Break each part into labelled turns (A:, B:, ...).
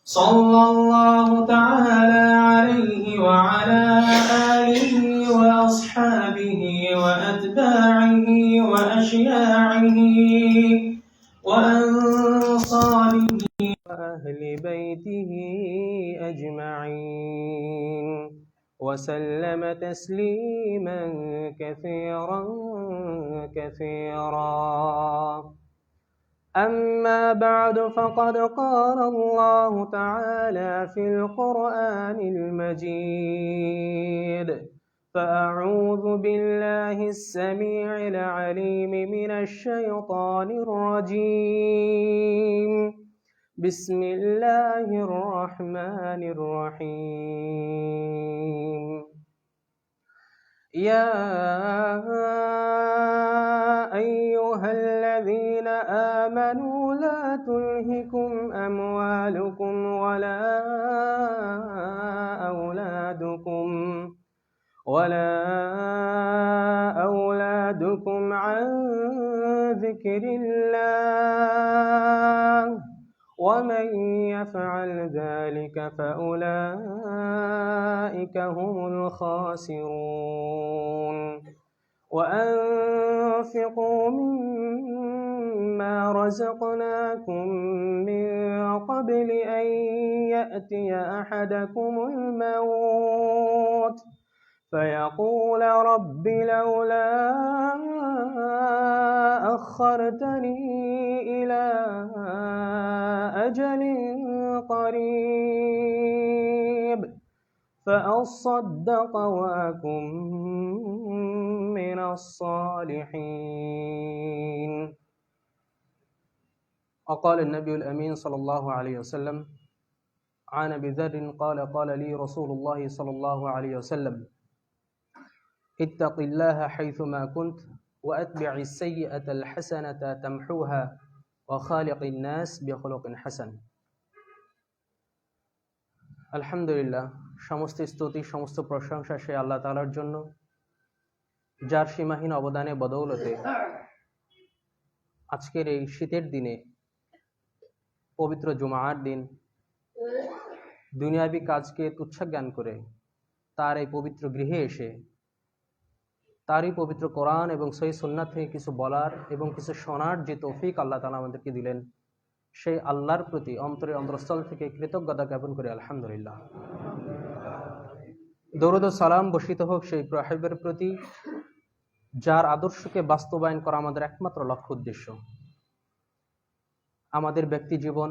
A: صلى الله تعالى عليه وعلى آله وأصحابه وأتباعه وأشياعه وأنصاره وأهل بيته أجمعين وسلم تسليما كثيرا كثيرا. أما بعد فقد قال الله تعالى في القرآن المجيد: فأعوذ بالله السميع العليم من الشيطان الرجيم. بسم الله الرحمن الرحيم. يا أيها الذين آمنوا لا تلهكم أموالكم ولا أولادكم عن ذكر الله ومن يفعل ذلك فأولئك هم الخاسرون. وأنفقوا مما رزقناكم من قبل أن يأتي أحدكم الموت فيقول رب لولا أخرتني إلى أجل قريب فأصدق وأكن من الصالحين. وقال النبي الأمين صلى الله عليه وسلم عن أبي ذر قال قال لي رسول الله صلى الله عليه وسلم: اتق الله حيثما كنت وأتبع السيئة الحسنة تمحوها وخالق الناس بخلق حسن. আলহামদুলিল্লাহ, সমস্ত স্তুতি সমস্ত প্রশংসা সেই আল্লাহ তাআলার জন্য, যার সীমাহীন অবদানে বদৌলতে আজকের এই শীতের দিনে, পবিত্র জুমার দিন, দুনিয়াবী কাজকে তুচ্ছ জ্ঞান করে তার এই পবিত্র গৃহে এসে তারই পবিত্র কোরআন এবং সহিহ সুন্নাত থেকে কিছু বলার এবং কিছু শোনার যে তৌফিক আল্লাহ তাআলা আমাদেরকে দিলেন, সেই আল্লাহর প্রতি অন্তরস্থল থেকে কৃতজ্ঞতা জ্ঞাপন করি আলহামদুলিল্লাহ। দরুদ ও সালাম বর্ষিত হোক সেই হাবিবের প্রতি, যার আদর্শকে বাস্তবায়ন করা আমাদের একমাত্র লক্ষ্য উদ্দেশ্য। আমাদের ব্যক্তি জীবন,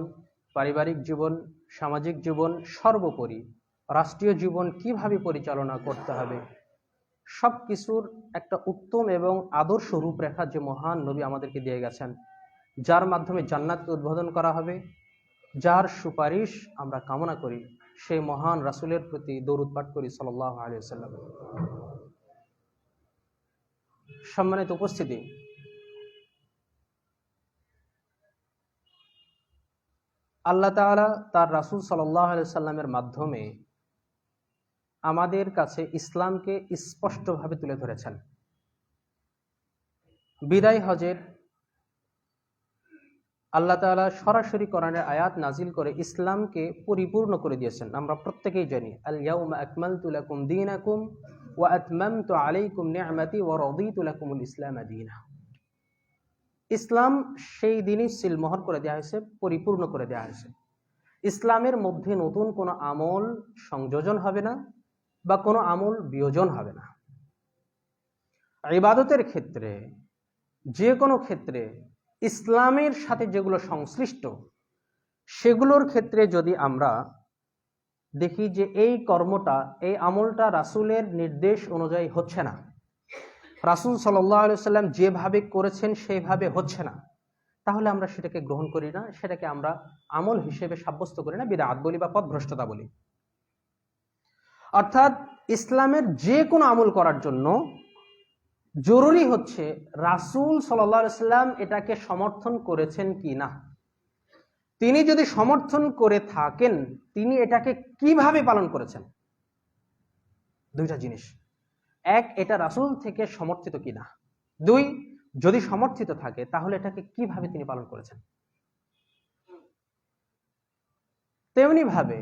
A: পারিবারিক জীবন, সামাজিক জীবন, সর্বোপরি রাষ্ট্রীয় জীবন কিভাবে পরিচালনা করতে হবে, সব কিছুর একটা উত্তম এবং আদর্শ রূপরেখা যে মহান নবী আমাদেরকে দিয়ে গেছেন, যার মাধ্যমে জান্নাতকে উদ্বোধন করা হবে, যার সুপারিশ আমরা কামনা করি, সেই মহান রাসূলের প্রতি দরুদ পাঠ করি সাল্লাল্লাহু আলাইহি ওয়াসাল্লাম। সম্মানিত উপস্থিতি, আল্লাহ তাআলা তার রাসূল সাল্লাল্লাহু আলাইহি ওয়াসাল্লামের মাধ্যমে আমাদের কাছে ইসলামকে স্পষ্টভাবে তুলে ধরেছেন। বিদায় হজের আল্লাহ তাআলা সরাসরি কোরআনের আয়াত নাজিল করে ইসলামকে পরিপূর্ণ করে দিয়েছেন। আমরা প্রত্যেকেই জানি, আল ইয়াউমা আকমালতু লাকুম দীনাকুম ওয়া আতমামতু আলাইকুম নি'মাতি ওয়া রাদিতু লাকুমুল ইসলাম দীনা। ইসলাম সেই দিনই সিলমোহর করে দেওয়া হয়েছে, পরিপূর্ণ করে দেওয়া হয়েছে। ইসলামের মধ্যে নতুন কোনো আমল সংযোজন হবে না বা কোনো আমল বিয়োজন হবে না। ইবাদতের ক্ষেত্রে, যে কোনো ক্ষেত্রে ইসলামের সাথে যেগুলো সংশ্লিষ্ট, সেগুলোর ক্ষেত্রে যদি আমরা দেখি যে এই কর্মটা, এই আমলটা রাসূলের নির্দেশ অনুযায়ী হচ্ছে না, রাসূল সাল্লাল্লাহু আলাইহি ওয়াসাল্লাম যেভাবে করেছেন সেইভাবে হচ্ছে না, তাহলে আমরা সেটাকে গ্রহণ করি না, সেটাকে আমরা আমল হিসেবে সাব্যস্ত করি না, বিদআত বলি বা পথভ্রষ্টতা বলি। অর্থাৎ ইসলামের যে কোনো আমল করার জন্য জরুরি হচ্ছে রাসূল সাল্লাল্লাহু আলাইহি ওয়াসাল্লাম এটাকে সমর্থন করেছেন কি না। তিনি যদি সমর্থন করে থাকেন, তিনি এটাকে কিভাবে পালন করেছেন, দুইটা জিনিস। এক, এটা রাসূল থেকে সমর্থিত কিনা। দুই, যদি সমর্থিত থাকে তাহলে এটাকে কিভাবে তিনি পালন করেছেন। তেমনি ভাবে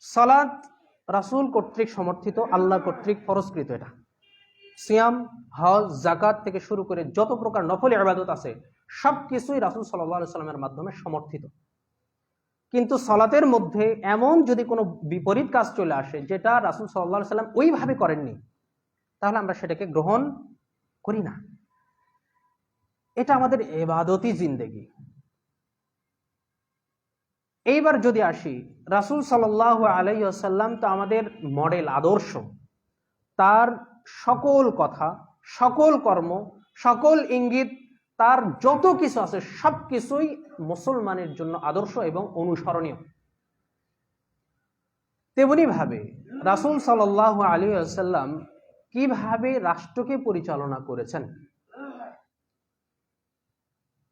A: সালাত রাসূল কর্তৃক সমর্থিত, আল্লাহ কর্তৃক ফরজকৃত। এটা সিয়াম, হজ, যাকাত থেকে শুরু করে যত প্রকার নফল ইবাদত আছে সবকিছুই রাসূল সাল্লাল্লাহু আলাইহি ওয়াসাল্লামের মাধ্যমে সমর্থিত। কিন্তু সালাতের মধ্যে এমন যদি কোনো বিপরীত কাজ চলে আসে যেটা রাসূল সাল্লাল্লাহু আলাইহি ওয়াসাল্লাম ওইভাবে করেননি, তাহলে আমরা সেটাকে গ্রহণ করি না। এটা আমাদের ইবাদতি জিন্দেগি। এইবার যদি আসি, রাসূল সাল্লাল্লাহু আলাইহি ওয়াসাল্লাম তো আমাদের মডেল, আদর্শ। তার সকল কথা, সকল কর্ম, সকল ইঙ্গিত, তার যত কিছু আছে সবকিছুই মুসলমানের জন্য আদর্শ এবং অনুসরণীয়। তেমনি ভাবে রাসূল সাল্লাল্লাহু আলাইহি ওয়াসাল্লাম কিভাবে রাষ্ট্রকে পরিচালনা করেছেন,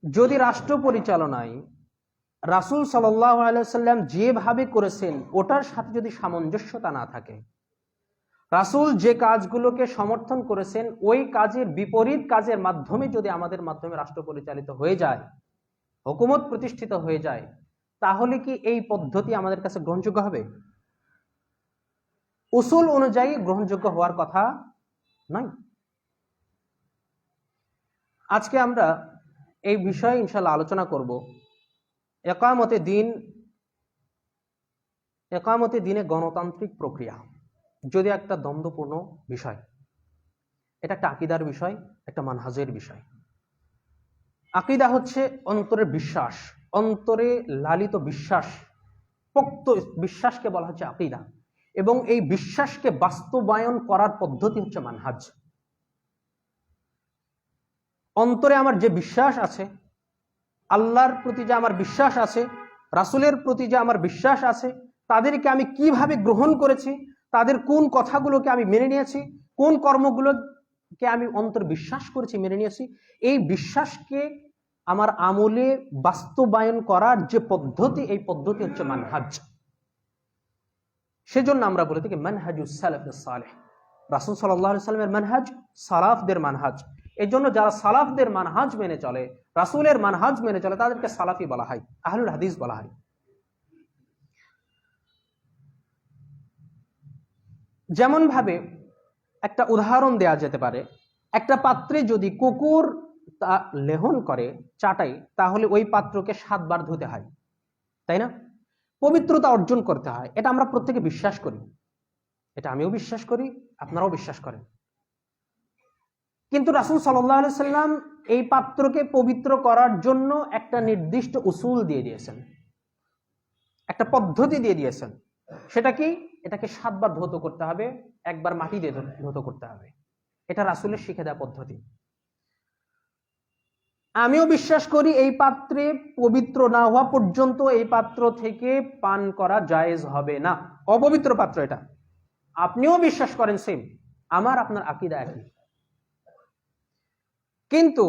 A: যদি রাষ্ট্র পরিচালনায় রাসূল সাল্লাল্লাহু আলাইহি ওয়াসাল্লাম যেভাবে করেছেন ওটার সাথে যদি সামঞ্জস্যতা না থাকে, রাসূল যে কাজগুলোকে সমর্থন করেছেন ওই কাজের বিপরীত কাজের মাধ্যমে যদি আমাদের মাধ্যমে রাষ্ট্র পরিচালিত হয়ে যায়, হুকুমত প্রতিষ্ঠিত হয়ে যায়, তাহলে কি এই পদ্ধতি আমাদের কাছে গ্রহণযোগ্য হবে? উসুল অনুযায়ী গ্রহণযোগ্য হওয়ার কথা নয়। আজকে আমরা এই বিষয়ে ইনশাআল্লাহ আলোচনা করব। একামতে দিনে গণতান্ত্রিক প্রক্রিয়া যদি একটা দ্বন্দ্বপূর্ণ বিষয়, এটা একটা আকীদার বিষয়, একটা মানহাজের বিষয়। আকীদা হচ্ছে অন্তরের বিশ্বাস, অন্তরে লালিত বিশ্বাস, পোক্ত বিশ্বাসকে বলা হচ্ছে আকীদা, এবং এই বিশ্বাসকে বাস্তবায়ন করার পদ্ধতি হচ্ছে মানহাজ। অন্তরে আমার যে বিশ্বাস আছে, আল্লাহর প্রতি যে আমার বিশ্বাস আছে, রাসূলের প্রতি যে আমার বিশ্বাস আছে, তাদেরকে আমি কিভাবে গ্রহণ করেছি, তাদের কোন কথাগুলোকে আমি মেনে নিয়েছি, কোন কর্মগুলোকে আমি অন্তর বিশ্বাস করেছি, মেনে নিয়েছি, এই বিশ্বাসকে আমার আমলে বাস্তবায়ন করার যে পদ্ধতি, এই পদ্ধতি হচ্ছে মানহাজ। সেজন্য আমরা বলে থাকি মানহাজুস সালাফিস সালেহ। রাসূল সাল্লাল্লাহু আলাইহি ওয়াসাল্লামের মানহাজ সালাফদের মানহাজ। এই জন্য যারা সালাফদের মানহাজ মেনে চলে, রাসূলের মানহাজ মেনে চলে, তাদেরকে সালাফি বলা হয়, আহলুল হাদিস বলা হয়। যেমন ভাবে একটা উদাহরণ দেয়া যেতে পারে, একটা পাত্রে যদি কুকুর তা লেহন করে, চাটাই, তাহলে ওই পাত্রকে 7 বার ধুতে হয়, তাই না? পবিত্রতা অর্জন করতে হয়, এটা আমরা প্রত্যেকে বিশ্বাস করি, এটা আমিও বিশ্বাস করি, আপনারাও বিশ্বাস করেন। কিন্তু রাসূল সাল্লাল্লাহু আলাইহি সাল্লাম এই পাত্রকে পবিত্র করার জন্য একটা নির্দিষ্ট উসুল দিয়ে দিয়েছেন, একটা পদ্ধতি দিয়ে দিয়েছেন। সেটা কি? এটাকে 7 বার ধৌত করতে হবে, একবার মাটি দিয়ে ধৌত করতে হবে। এটা রাসূলের শিখে দেওয়া পদ্ধতি। আমিও বিশ্বাস করি এই পাত্রে পবিত্র না হওয়া পর্যন্ত এই পাত্র থেকে পান করা জায়েজ হবে না, অপবিত্র পাত্র এটা। আপনিও বিশ্বাস করেন সেম, আমার আপনার আকীদা একই। কিন্তু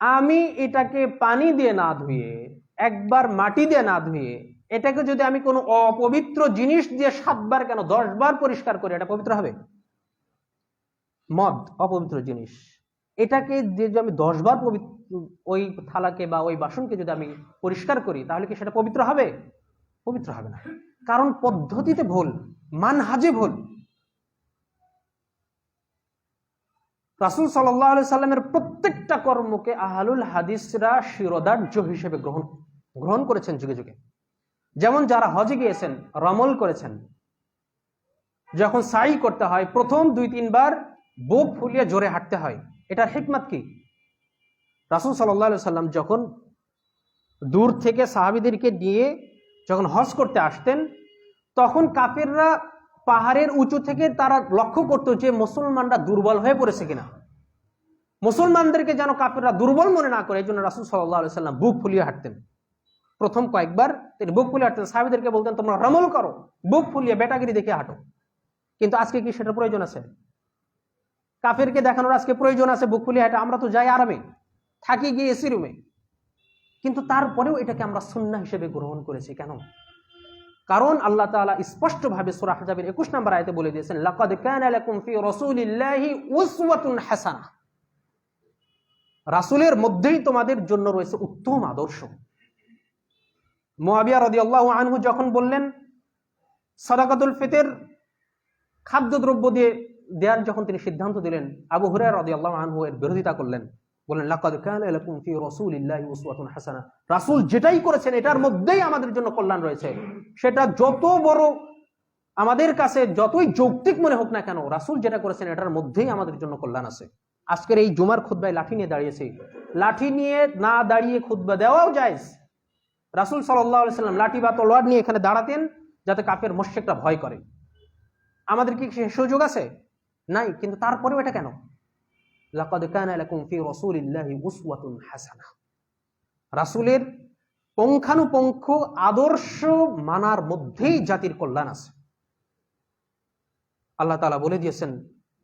A: আমি এটাকে পানি দিয়ে না ধুয়ে, একবার মাটি দিয়ে না ধুয়ে, এটাকে যদি আমি কোনো অপবিত্র জিনিস দিয়ে 7 বার কেন 10 বার পরিষ্কার করি, এটা পবিত্র হবে? মদ অপবিত্র জিনিস, এটাকে যদি আমি 10 বার ওই থালাকে বা ওই বাসনকে যদি আমি পরিষ্কার করি, তাহলে কি সেটা পবিত্র হবে? পবিত্র হবে না, কারণ পদ্ধতিতে ভুল, মানহাজে ভুল। রাসূল সাল্লাল্লাহু আলাইহি সাল্লামের প্রত্যেকটা কর্মকে আহলুল হাদিসরা শিরোধার্য হিসেবে গ্রহণ করেছেন যুগে যুগে। যেমন যারা হজে গিয়েছেন, রমল করেছেন, যখন সাই করতে হয় প্রথম 2-3 বার বুক ফুলিয়ে জোরে হাঁটতে হয়। এটার হিকমত কি? রাসূল সাল্লাল্লাহু আলাইহি সাল্লাম যখন দূর থেকে সাহাবীদেরকে নিয়ে যখন হজ করতে আসতেন, তখন কাফেররা পাহাড়ের উঁচু থেকে তারা লক্ষ্য করত যে মুসলমানরা দুর্বল হয়ে পড়েছে কিনা, মুসলমানদেরকে যেন কাফেররা দুর্বল মনে না করে। এই জন্য রাসূল সাল্লাল্লাহু আলাইহি সাল্লাম বুক ফুলিয়ে হাঁটতেন। প্রথম কয়েকবার তিনি বুক ফুলিয়ে হাঁটতেন, সাহাবীদেরকে বলতেন তোমরা রমল করো, বুক ফুলিয়ে বেটাগিরি দেখে হাঁটো। কিন্তু আজকে কি সেটা প্রয়োজন আছে? কাফেরকে দেখানোর আজকে প্রয়োজন আছে বুক ফুলিয়ে হাঁটা? আমরা তো যাই আরামে, থাকি গিয়ে এসি রুমে, কিন্তু তারপরেও এটাকে আমরা সুন্নাহ হিসেবে গ্রহণ করেছি। কেন? কারণ আল্লাহ তাআলা স্পষ্টভাবে সূরা আহজাবের 21 নম্বর আয়াতে বলে দিয়েছেন, লাকাদ কানা লাকুম ফি রাসূলিল্লাহি উসওয়াতুন হাসানাহ, রাসূলের মধ্যেই তোমাদের জন্য রয়েছে উত্তম আদর্শ। মুআবিয়া রাদিয়াল্লাহু আনহু যখন বললেন সাদাকাতুল ফিতর খাদ্যদ্রব্য দিয়ে দেওয়ার যখন তিনি সিদ্ধান্ত দিলেন, আবু হুরায়রা রাদিয়াল্লাহু আনহু এর বিরোধিতা করলেন, বললেন লাকাদ কানা লাকুম ফি রাসূলিল্লাহি উসওয়াতুন হাসানা, রাসূল যেটাই করেছেন এটার মধ্যেই আমাদের জন্য কল্যাণ রয়েছে। সেটা যত বড় আমাদের কাছে যতই যৌক্তিক মনে হোক না কেন, রাসূল যেটা করেছেন এটার মধ্যেই আমাদের জন্য কল্যাণ আছে। আজকের এই জুমার খুতবায় লাঠি নিয়ে দাঁড়িয়েছি, লাঠি নিয়ে না দাঁড়িয়ে খুতবা দেওয়াও জায়েজ। রাসূল সাল্লাল্লাহু আলাইহি সাল্লাম লাঠি বা তলোয়ার নিয়ে এখানে দাঁড়াতেন যাতে কাফের মুশরিকরা ভয় করে। আমাদের কি সে সুযোগ আছে? নাই। কিন্তু তারপরেও এটা কেন? লাকাদ কানা লাকুম ফি রাসূলিল্লাহি উসওয়াতুন হাসানাহ, রাসূলের পুঙ্খানুপুঙ্খ আদর্শ মানার মধ্যেই জাতির কল্যাণ আছে। আল্লাহ তাআলা বলে দিয়েছেন,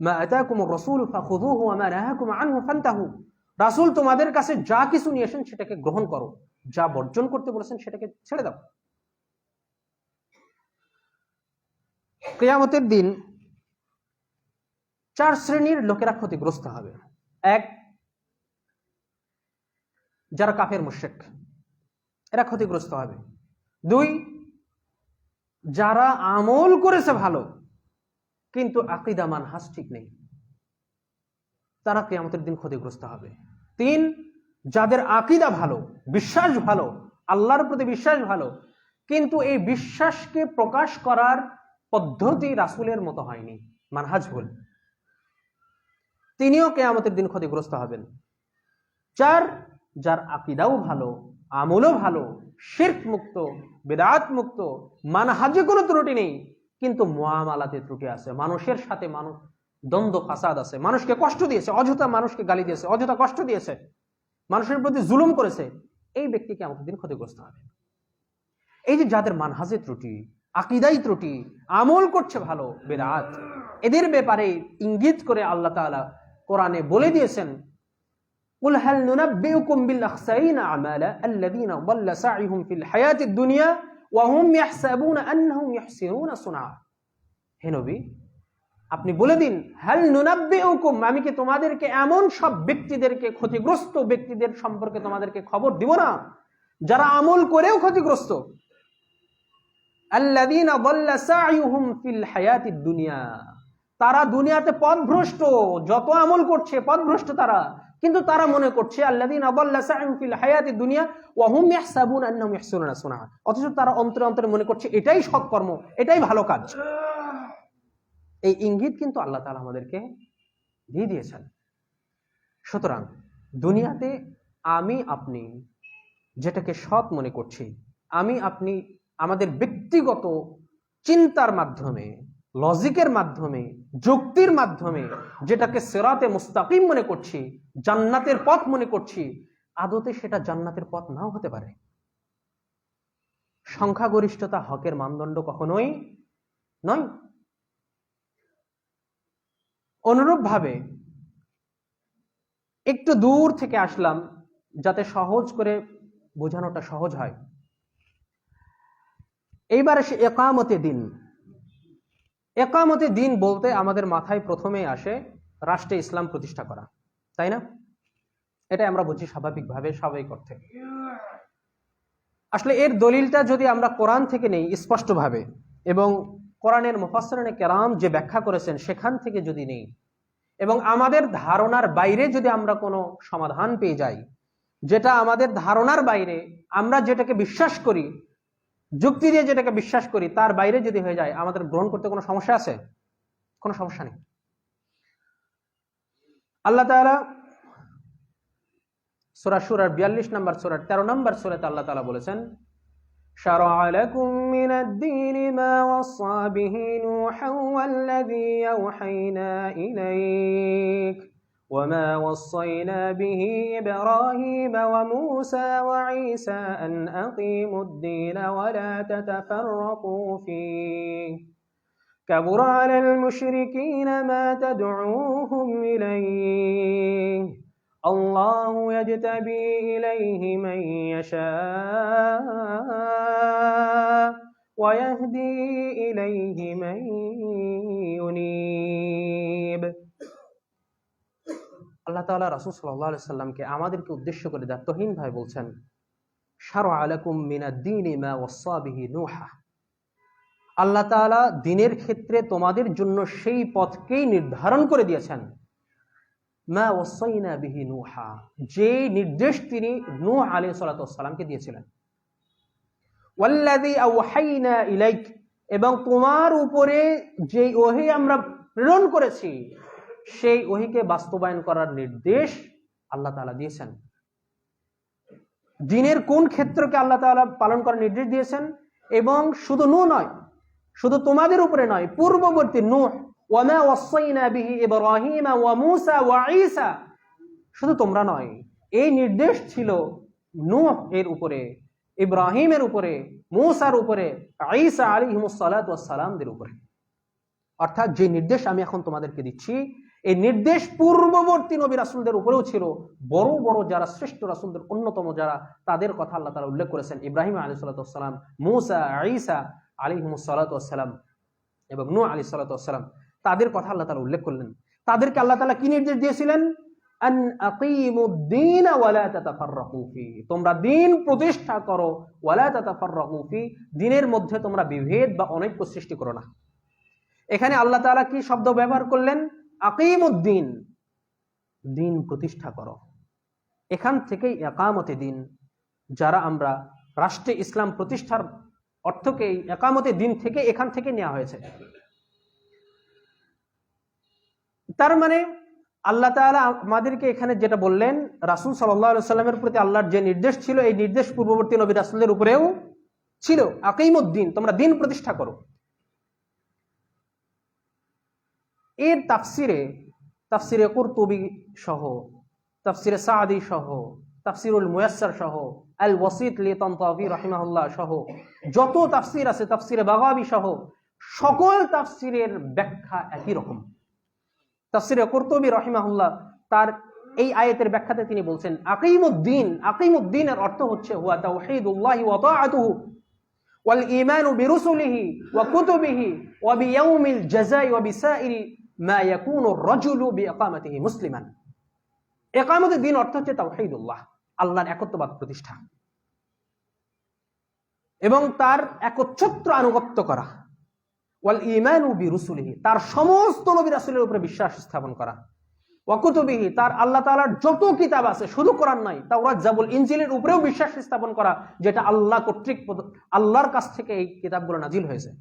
A: মা আতাকুমুর রাসূলু ফাখুযুহু ওয়া মা নাহাকুম আনহু ফান্তাহু, রাসূল তোমাদের কাছে যা কিছু নিয়ে আসেন সেটাকে গ্রহণ করো, যা বর্জন করতে বলেছেন সেটাকে ছেড়ে দাও। কিয়ামতের দিন 4 শ্রেণীর লোকেরা ক্ষতিগ্রস্ত হবে। 1, যারা কাফের মুশরিক, এরা ক্ষতিগ্রস্ত হবে। 2, যারা আমল করেছে ভালো কিন্তু আকীদা মানহাজ ঠিক নেই, তারা কিয়ামতের দিন ক্ষতিগ্রস্ত হবে। 3, যাদের আকীদা ভালো, বিশ্বাস ভালো, আল্লাহর প্রতি বিশ্বাস ভালো, কিন্তু এই বিশ্বাসকে প্রকাশ করার পদ্ধতি রাসূলের মতো হয়নি, মানহাজ ভুল, তিনিও কিয়ামতের দিন ক্ষতিগ্রস্ত হবেন। 4, যার আকীদাও ভালো, আমলও ভালো, শিরক মুক্ত, বিদআত মুক্ত, মানহাজে কোনো ত্রুটি নেই, কিন্তু মুআমালাতে ত্রুটি আছে, মানুষের সাথে মানুষ দ্বন্দ্ব ফাসাদ আছে, মানুষকে কষ্ট দিয়েছে, অযথা মানুষকে গালি দিয়েছে, অযথা কষ্ট দিয়েছে, মানুষের প্রতি জুলুম করেছে, এই ব্যক্তি কিয়ামতের দিন ক্ষতিগ্রস্ত হবে। এই যে যাদের মানহাজে ত্রুটি, আকীদাই ত্রুটি, আমল করছে ভালো, বিদআত, এদের ব্যাপারে ইঙ্গিত করে আল্লাহ তাআলা কোরআনে বলে দিয়েছেন, কুল হাল নুনাব্বিউকুম বিল আখসারিনা আমালা আল্লাযীনা দাল্লা সা'ইহুম ফিল হায়াতিদ দুনিয়া ওয়া হুম ইয়াহসাবুনা আন্নাহুম ইহসিনুনা সুনআ। হে নবী, আপনি বলে দিন, হাল নুনাব্বিউকুম, আমি কি তোমাদেরকে এমন সব ব্যক্তিদেরকে, ক্ষতিগ্রস্ত ব্যক্তিদের সম্পর্কে তোমাদেরকে খবর দিব না যারা আমল করেও ক্ষতিগ্রস্ত? আল্লাযীনা দাল্লা সা'ইহুম ফিল হায়াতিদ দুনিয়া, তারা দুনিয়াতে পথভ্রষ্ট, যত আমল করছে পথভ্রষ্ট তারা, কিন্তু তারা মনে করছে আল্লাযীনা দাল্লা সা'ইহুম ফিল হায়াতিদ দুনিয়া ওয়া হুম ইয়াহসাবুনা আন্নাহুম ইহসিনুনা সুনআ, অথচ তারা অন্তরে অন্তরে মনে করছে এটাই সৎকর্ম, এটাই ভালো কাজ। এই ইঙ্গিত কিন্তু আল্লাহ তাআলা আমাদেরকে দিয়ে দিয়েছেন। সুতরাং দুনিয়াতে আমি আপনি যেটাকে সৎ মনে করছি, আমি আপনি আমাদের ব্যক্তিগত চিন্তার মাধ্যমে, লজিকের মাধ্যমে, যুক্তির মাধ্যমে যেটাকে সিরাতে মুস্তাকিম মনে করছি, জান্নাতের পথ মনে করছি, আদতে সেটা জান্নাতের পথ নাও হতে পারে। সংখ্যাগরিষ্ঠতা হকের মানদণ্ড কখনোই নয়। অনুরূপভাবে একটু দূর থেকে আসলাম যাতে সহজ করে বোঝানোটা সহজ হয়। এইবার আসে ইকামতে দিন। ইকামতে দিন বলতে আমাদের মাথায় প্রথমেই আসে রাষ্ট্রে ইসলাম প্রতিষ্ঠা করা, তাই না? এটা আমরা বুঝি স্বাভাবিকভাবে, স্বাভাবিক অর্থে। আসলে এর দলিলটা যদি আমরা কোরআন থেকে নেই স্পষ্টভাবে, এবং কোরআনের মুফাসসিরিনে কেরাম যে ব্যাখ্যা করেছেন সেখান থেকে যদি নেই, এবং আমাদের ধারণার বাইরে যদি আমরা কোনো সমাধান পেয়ে যাই, যেটা আমাদের ধারণার বাইরে, আমরা যেটাকে বিশ্বাস করি, যুক্তি দিয়ে যেটাকে বিশ্বাস করি, তার বাইরে যদি হয়ে যায়, আমাদের গ্রহণ করতে কোনো সমস্যা আছে? কোনো সমস্যা নেই। আল্লাহ তাআলা সূরা শুরার 42 নম্বর সূরা 13 নম্বর সূরাতে আল্লাহ তাআলা বলেছেন, শারা'a লাকুম মিনাদ-দীনি মা ওয়াসা বিহি নূহান ওয়াল্লাযী আওহায়না ইলাইক ওয়া মা ওয়াসায়না বিহি ইব্রাহীমা ওয়া মূসা ওয়া ঈসা আন আকিমুদ-দীনা ওয়া লা তাতাফাররাকু ফীহি কাবুরা আলাল মুশরিকিনা মা তাদউহুম ইলাইহি আল্লাহু ইয়াজতাবি ইলাইহি মান ইয়াশা ওয়া ইয়াহদি ইলাইহি মান ইউনীব। আল্লাহ তাআলা রাসূল সাল্লাল্লাহু আলাইহি সাল্লামকে আমাদেরকে উদ্দেশ্য করে দায়িত্বহীন ভাবে বলছেন, শারআ লাকুম মিনাদ-দীনি মা ওয়াসসা বিহি নূহা, আল্লাহ তাআলা দ্বীনের ক্ষেত্রে তোমাদের জন্য সেই পথকেই নির্ধারণ করে দিয়েছেন, মা ওয়াসাইনা বিহি নূহা, যে নির্দেশ তিনি নূহ আলাইহিস সালাতু ওয়াস সালামকে দিয়েছিলেন, ওয়াল্লাযী আওহাইনা ইলাইক, এবং তোমার উপরে যে ওহী আমরা প্রেরণ করেছি সেই ওহীকে বাস্তবায়ন করার নির্দেশ আল্লাহ তাআলা দিয়েছেন। দ্বীনের কোন ক্ষেত্রকে আল্লাহ তাআলা পালন করার নির্দেশ দিয়েছেন, এবং শুধু নূহ নয়, শুধু তোমাদের উপরে নয়, পূর্ববর্তী নূহ, ওয়ামা ওয়াসাইনা বিহি ইব্রাহিমা ওয়া মূসা ওয়া ঈসা, শুধু তোমরা নয়, এই নির্দেশ ছিল নূহ এর উপরে, ইব্রাহিমের উপরে, মূসার উপরে, ঈসা আলাইহিমুস সালাতু ওয়াস সালামদের উপরে। অর্থাৎ যে নির্দেশ আমি এখন তোমাদেরকে দিচ্ছি, এই নির্দেশ পূর্ববর্তী নবী রাসূলদের উপরেও ছিল। বড় বড় যারা শ্রেষ্ঠ রাসূলদের অন্যতম যারা, তাদের কথা আল্লাহ তাআলা উল্লেখ করেছেন, ইব্রাহিম আলাইহিস সালাতু ওয়াস সালাম, মূসা, ঈসা আলাইহিমুস সালাতু ওয়াস সালাম এবং নূহ আলাইহিস সালাতু ওয়াস সালাম, তাদের কথা আল্লাহ তাআলা উল্লেখ করলেন। তাদেরকে আল্লাহ তাআলা কি নির্দেশ দিয়েছিলেন, আন আকিমুদ-দীন ওয়া লা তাতাফাররাকু ফি, তোমরা দ্বীন প্রতিষ্ঠা করো, ওয়া লা তাতাফাররাকু ফি, দ্বীনের মধ্যে তোমরা বিভেদ বা অনৈক্য সৃষ্টি করো না। এখানে আল্লাহ তাআলা কি শব্দ ব্যবহার করলেন, আকিমুদ-দীন, দ্বীন প্রতিষ্ঠা করো। এখান থেকেই ইকামতে দ্বীন, যারা আমরা রাষ্ট্রে ইসলাম প্রতিষ্ঠার অর্থকে ইকামতে দ্বীন থেকে এখান থেকে নেওয়া হয়েছে। তার মানে আল্লাহ তাআলা আমাদেরকে এখানে যেটা বললেন, রাসূল সাল্লাল্লাহু আলাইহি ওয়াসাল্লামের প্রতি আল্লাহর যে নির্দেশ ছিল, এই নির্দেশ পূর্ববর্তী নবী রাসূলদের উপরেও ছিল, আকিমুদ-দীন, তোমরা দ্বীন প্রতিষ্ঠা করো। এর তাফসিরে কুরতুবী সহ, তাফসিরে সাদি সহ, তাফসিরুল মুয়াসসার সহ, আল ওয়াসিত লি তানতাবি রাহিমাহুল্লাহ সহ যত তাফসির আছে, তাফসিরে বাগাবী সহ সকল তাফসিরের ব্যাখ্যা একই রকম। তাফসিরে কুরতুবী রাহিমাহুল্লাহ তার এই আয়াতের ব্যাখ্যাতে তিনি বলছেন, আকিমুদ-দীন, আকিমুদ-দীনের অর্থ হচ্ছে হুয়া তাওহীদুল্লাহি ওয়া তাআতুহু ওয়াল ঈমানু বিরুসুলিহি ওয়া কুতুবিহি ওয়া বিয়াউমিল জাযাই ওয়া বিসাইরি মা ইয়াকুনু আর-রাজুলু বিইকামাতিহি মুসলিমান। ইকামতের দ্বীন অর্থ হচ্ছে তাওহীদুল্লাহ, আল্লাহর একত্ববাদ প্রতিষ্ঠা এবং তার একচ্ছত্র আনুগত্য করা, ওয়াল ঈমানু বিরুসুলিহি, তার সমস্ত নবী রাসূলের উপরে বিশ্বাস স্থাপন করা, ওয়া কুতুবিহি, তার আল্লাহ তাআলার যত কিতাব আছে, শুধু কোরআন নয়, তাওরাত, জাবুর, ইনজিলের উপরেও বিশ্বাস স্থাপন করা, যেটা আল্লাহ কর্তৃক আল্লাহর কাছ থেকে এই কিতাবগুলো নাজিল হয়েছে,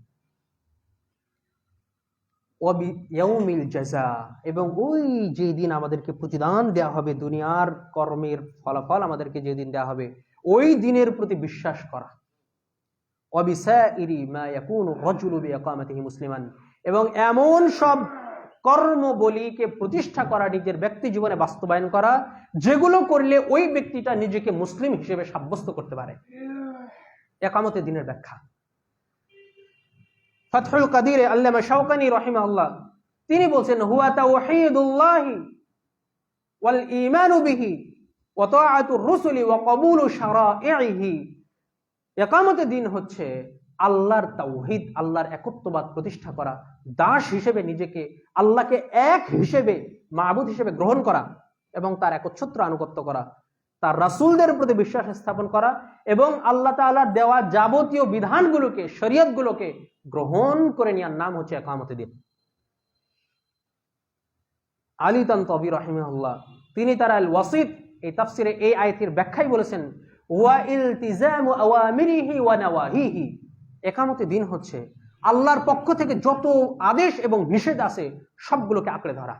A: ওয়া বিয়াউমিল জাযা, এবং ওই যে দিন আমাদেরকে প্রতিদান দেয়া হবে, দুনিয়ার কর্মের ফলাফল আমাদেরকে যেদিন দেয়া হবে, ওই দিনের প্রতি বিশ্বাস করা, ওয়া বিসাইরি মা ইয়াকুনু আর-রাজুলু বিইকামাতিহি মুসলিমান, এবং এমন সব কর্মবলীকে প্রতিষ্ঠা করা, নিজের ব্যক্তি জীবনে বাস্তবায়ন করা, যেগুলো করলে ওই ব্যক্তিটা নিজেকে মুসলিম হিসেবে সাব্যস্ত করতে পারে। ইকামতে দ্বীনের ব্যাখ্যা ফাতহুল কাদিরে আল্লামা শাওকানি রাহিমাহুল্লাহ তিনি বলছেন, হুয়া তাওহীদুল্লাহি ওয়াল ঈমানু বিহি ওয়া তাআতুর রুসুলি ওয়া কবুলু শারাইহি। ইকামতে দ্বীন হচ্ছে আল্লাহর তাওহীদ, আল্লাহর একত্ববাদ প্রতিষ্ঠা করা, দাস হিসেবে নিজেকে আল্লাহকে এক হিসেবে, মাবুদ হিসেবে গ্রহণ করা এবং তার একচ্ছত্র আনুগত্য করা, তার রাসূলদের প্রতি বিশ্বাস স্থাপন করা এবং আল্লাহ তাআলার দেওয়া যাবতীয় বিধানগুলোকে, শরীয়তগুলোকে গ্রহণ করে নেওয়ার নাম হচ্ছে ইকামতে দ্বীন। আলী তানতাবী রাহিমাহুল্লাহ তিনি তার আল ওয়াসিত এই তাফসিরে এই আয়াতের ব্যাখ্যায় বলেছেন, ওয়া ইলতিজামু আওয়ামিরিহি ওয়া নাওয়াহিহি, ইকামতে দ্বীন হচ্ছে আল্লাহর পক্ষ থেকে যত আদেশ এবং নিষেধ আছে সবগুলোকে আঁকড়ে ধরা,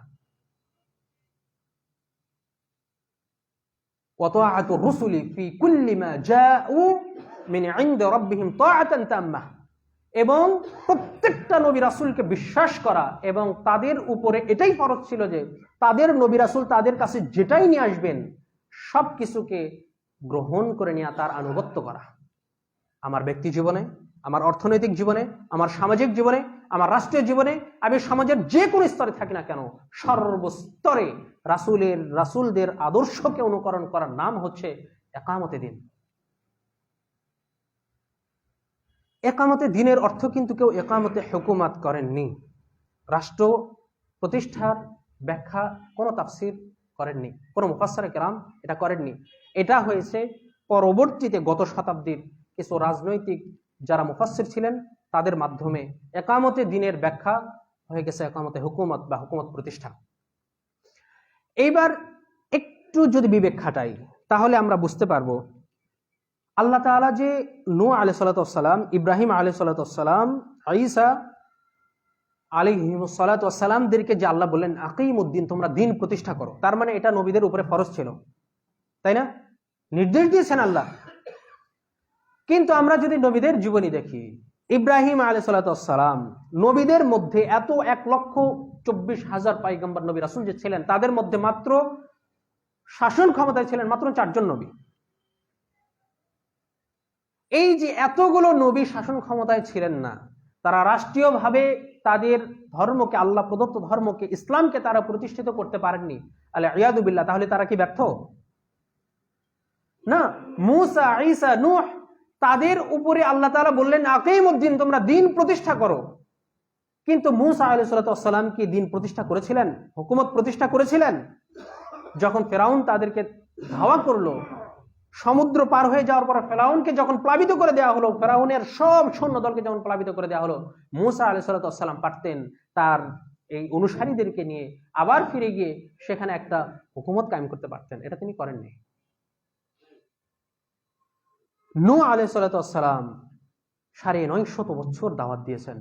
A: ওয়া তাআতুর রুসুলি ফি কুল্লি মা জাউ মিন ইনদি রাব্বিহিম তাআতান তাম্মাহ, এবং প্রত্যেকটা নবী রাসূলকে বিশ্বাস করা এবং তাদের উপরে এটাই ফরজ ছিল যে তাদের নবী রাসূল তাদের কাছে যেটাই নিয়ে আসবেন সবকিছুকে গ্রহণ করে নেওয়া, তার আনুগত্য করা। আমার ব্যক্তি জীবনে, আমার অর্থনৈতিক জীবনে, আমার সামাজিক জীবনে, আমার রাষ্ট্রীয় জীবনে, আমি সমাজের যে কোনো স্তরে থাকি না কেন, সর্বস্তরে রাসূলদের আদর্শকে অনুকরণ করার নাম হচ্ছে ইকামতে দ্বীন। ইকামতে দ্বীনের অর্থ কিন্তু কেউ ইকামতে হুকুমাত করেননি, রাষ্ট্র প্রতিষ্ঠার ব্যাখ্যা কোনো তাফসির করেননি, কোনো মুফাসসিরে কেরাম এটা করেননি। এটা হয়েছে পরবর্তীতে গত শতাব্দীর কিছু রাজনৈতিক যারা মুফাসসির ছিলেন তাদের মাধ্যমে একামতে দিনের ব্যাখ্যা হয়ে গেছে একামতে হুকুমত বা হুকুমত প্রতিষ্ঠা। এইবার একটু যদি বিবেক খাটাই তাহলে আমরা বুঝতে পারবো আল্লাহ তাআলা যে নূহ আলাইহিস সালাতু ওয়াস সালাম, ইব্রাহিম আলাইহিস সালাতু ওয়াস সালাম, ঈসা আলাইহিস সালাতু ওয়াস সালামদেরকে যে আল্লাহ বললেন আকিমুদ্দিন, তোমরা দিন প্রতিষ্ঠা করো, তার মানে এটা নবীদের উপরে ফরজ ছিল, তাই না? নির্দেশ দিয়েছেন আল্লাহ। কিন্তু আমরা যদি নবীদের জীবনী দেখি, ইব্রাহিম আলাইহিস সালাতু ওয়াস সালাম, নবীদের মধ্যে এত 1,24,000 পয়গম্বর নবী রাসূল যে ছিলেন, তাদের মধ্যে মাত্র শাসন ক্ষমতায় ছিলেন মাত্র 4 জন নবী। এই যে এতগুলো নবী শাসন ক্ষমতায় ছিলেন না, তারা রাষ্ট্রীয়ভাবে তাদের ধর্মকে, আল্লাহ প্রদত্ত ধর্মকে, ইসলামকে তারা প্রতিষ্ঠিত করতে পারেননি, আলিয়াযু বিল্লাহ। তাহলে তারা কি ব্যর্থ? না। মূসা, ঈসা, নূহ, তাদের উপরে আল্লাহ তাআলা বললেন আকিমুদ্দিন, তোমরা দিন প্রতিষ্ঠা করো। কিন্তু মূসা আলাইহিস সালাতু ওয়াস সালাম কি দিন প্রতিষ্ঠা করেছিলেন? হুকুমত প্রতিষ্ঠা করেছিলেন? যখন ফেরাউন তাদেরকে ধাওয়া করলো, সমুদ্র পার হয়ে যাওয়ার পর ফেরাউনকে যখন প্লাবিত করে দেওয়া হলো, ফেরাউনের সব সৈন্য দলকে যখন প্লাবিত করে দেওয়া হলো, মূসা আলাইহিস সালাতু ওয়াস সালাম পারতেন তার এই অনুসারীদেরকে নিয়ে আবার ফিরে গিয়ে সেখানে একটা হুকুমত কায়েম করতে পারতেন। এটা তিনি করেননি। নূহ আলাইহিস সালাতু ওয়াস সালাম 950 বছর দাওয়াত দিয়েছেন,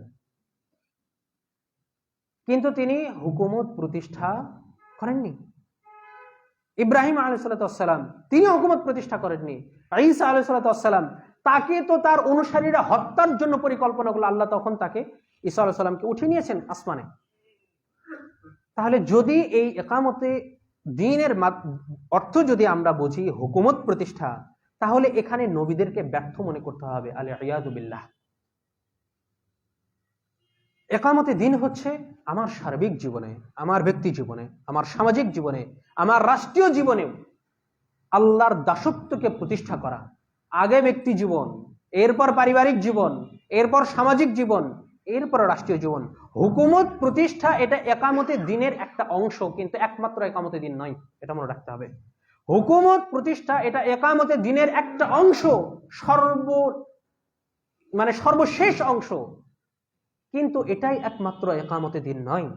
A: কিন্তু তিনি হুকুমত প্রতিষ্ঠা করেননি। ইব্রাহিম আলাইহিস সালাতু ওয়াস সালাম, তিনি হুকুমত প্রতিষ্ঠা করেননি। ঈসা আলাইহিস সালাতু ওয়াস সালাম, তাকে তো তার অনুসারীরা হত্যার জন্য পরিকল্পনা করলো, আল্লাহ তখন তাকে, ঈসা আলাইহিস সালামকে উঠিয়ে নিয়েছেন আসমানে। তাহলে যদি এই ইকামতে দ্বীনের অর্থ যদি আমরা বুঝি হুকুমত প্রতিষ্ঠা, তাহলে এখানে নবীদেরকে ব্যর্থ মনে করতে হবে, আলিয়াযু বিল্লাহ। ইকামতে দ্বীন হচ্ছে আমার সার্বিক জীবনে, আমার ব্যক্তি জীবনে, আমার সামাজিক জীবনে, আমার রাষ্ট্রীয় জীবনেও আল্লাহর দাসত্বকে প্রতিষ্ঠা করা। আগে ব্যক্তি জীবন, এরপর পারিবারিক জীবন, এরপর সামাজিক জীবন, এরপর রাষ্ট্রীয় জীবন। হুকুমত প্রতিষ্ঠা এটা ইকামতে দ্বীনের একটা অংশ, কিন্তু একমাত্র ইকামতে দ্বীন নয়, এটা মনে রাখতে হবে। হুকুমত প্রতিষ্ঠা এটা ইকামতে দ্বীনের একটা অংশ, সর্বশেষ অংশ, কিন্তু এটাই একমাত্র ইকামতে দ্বীন নয়।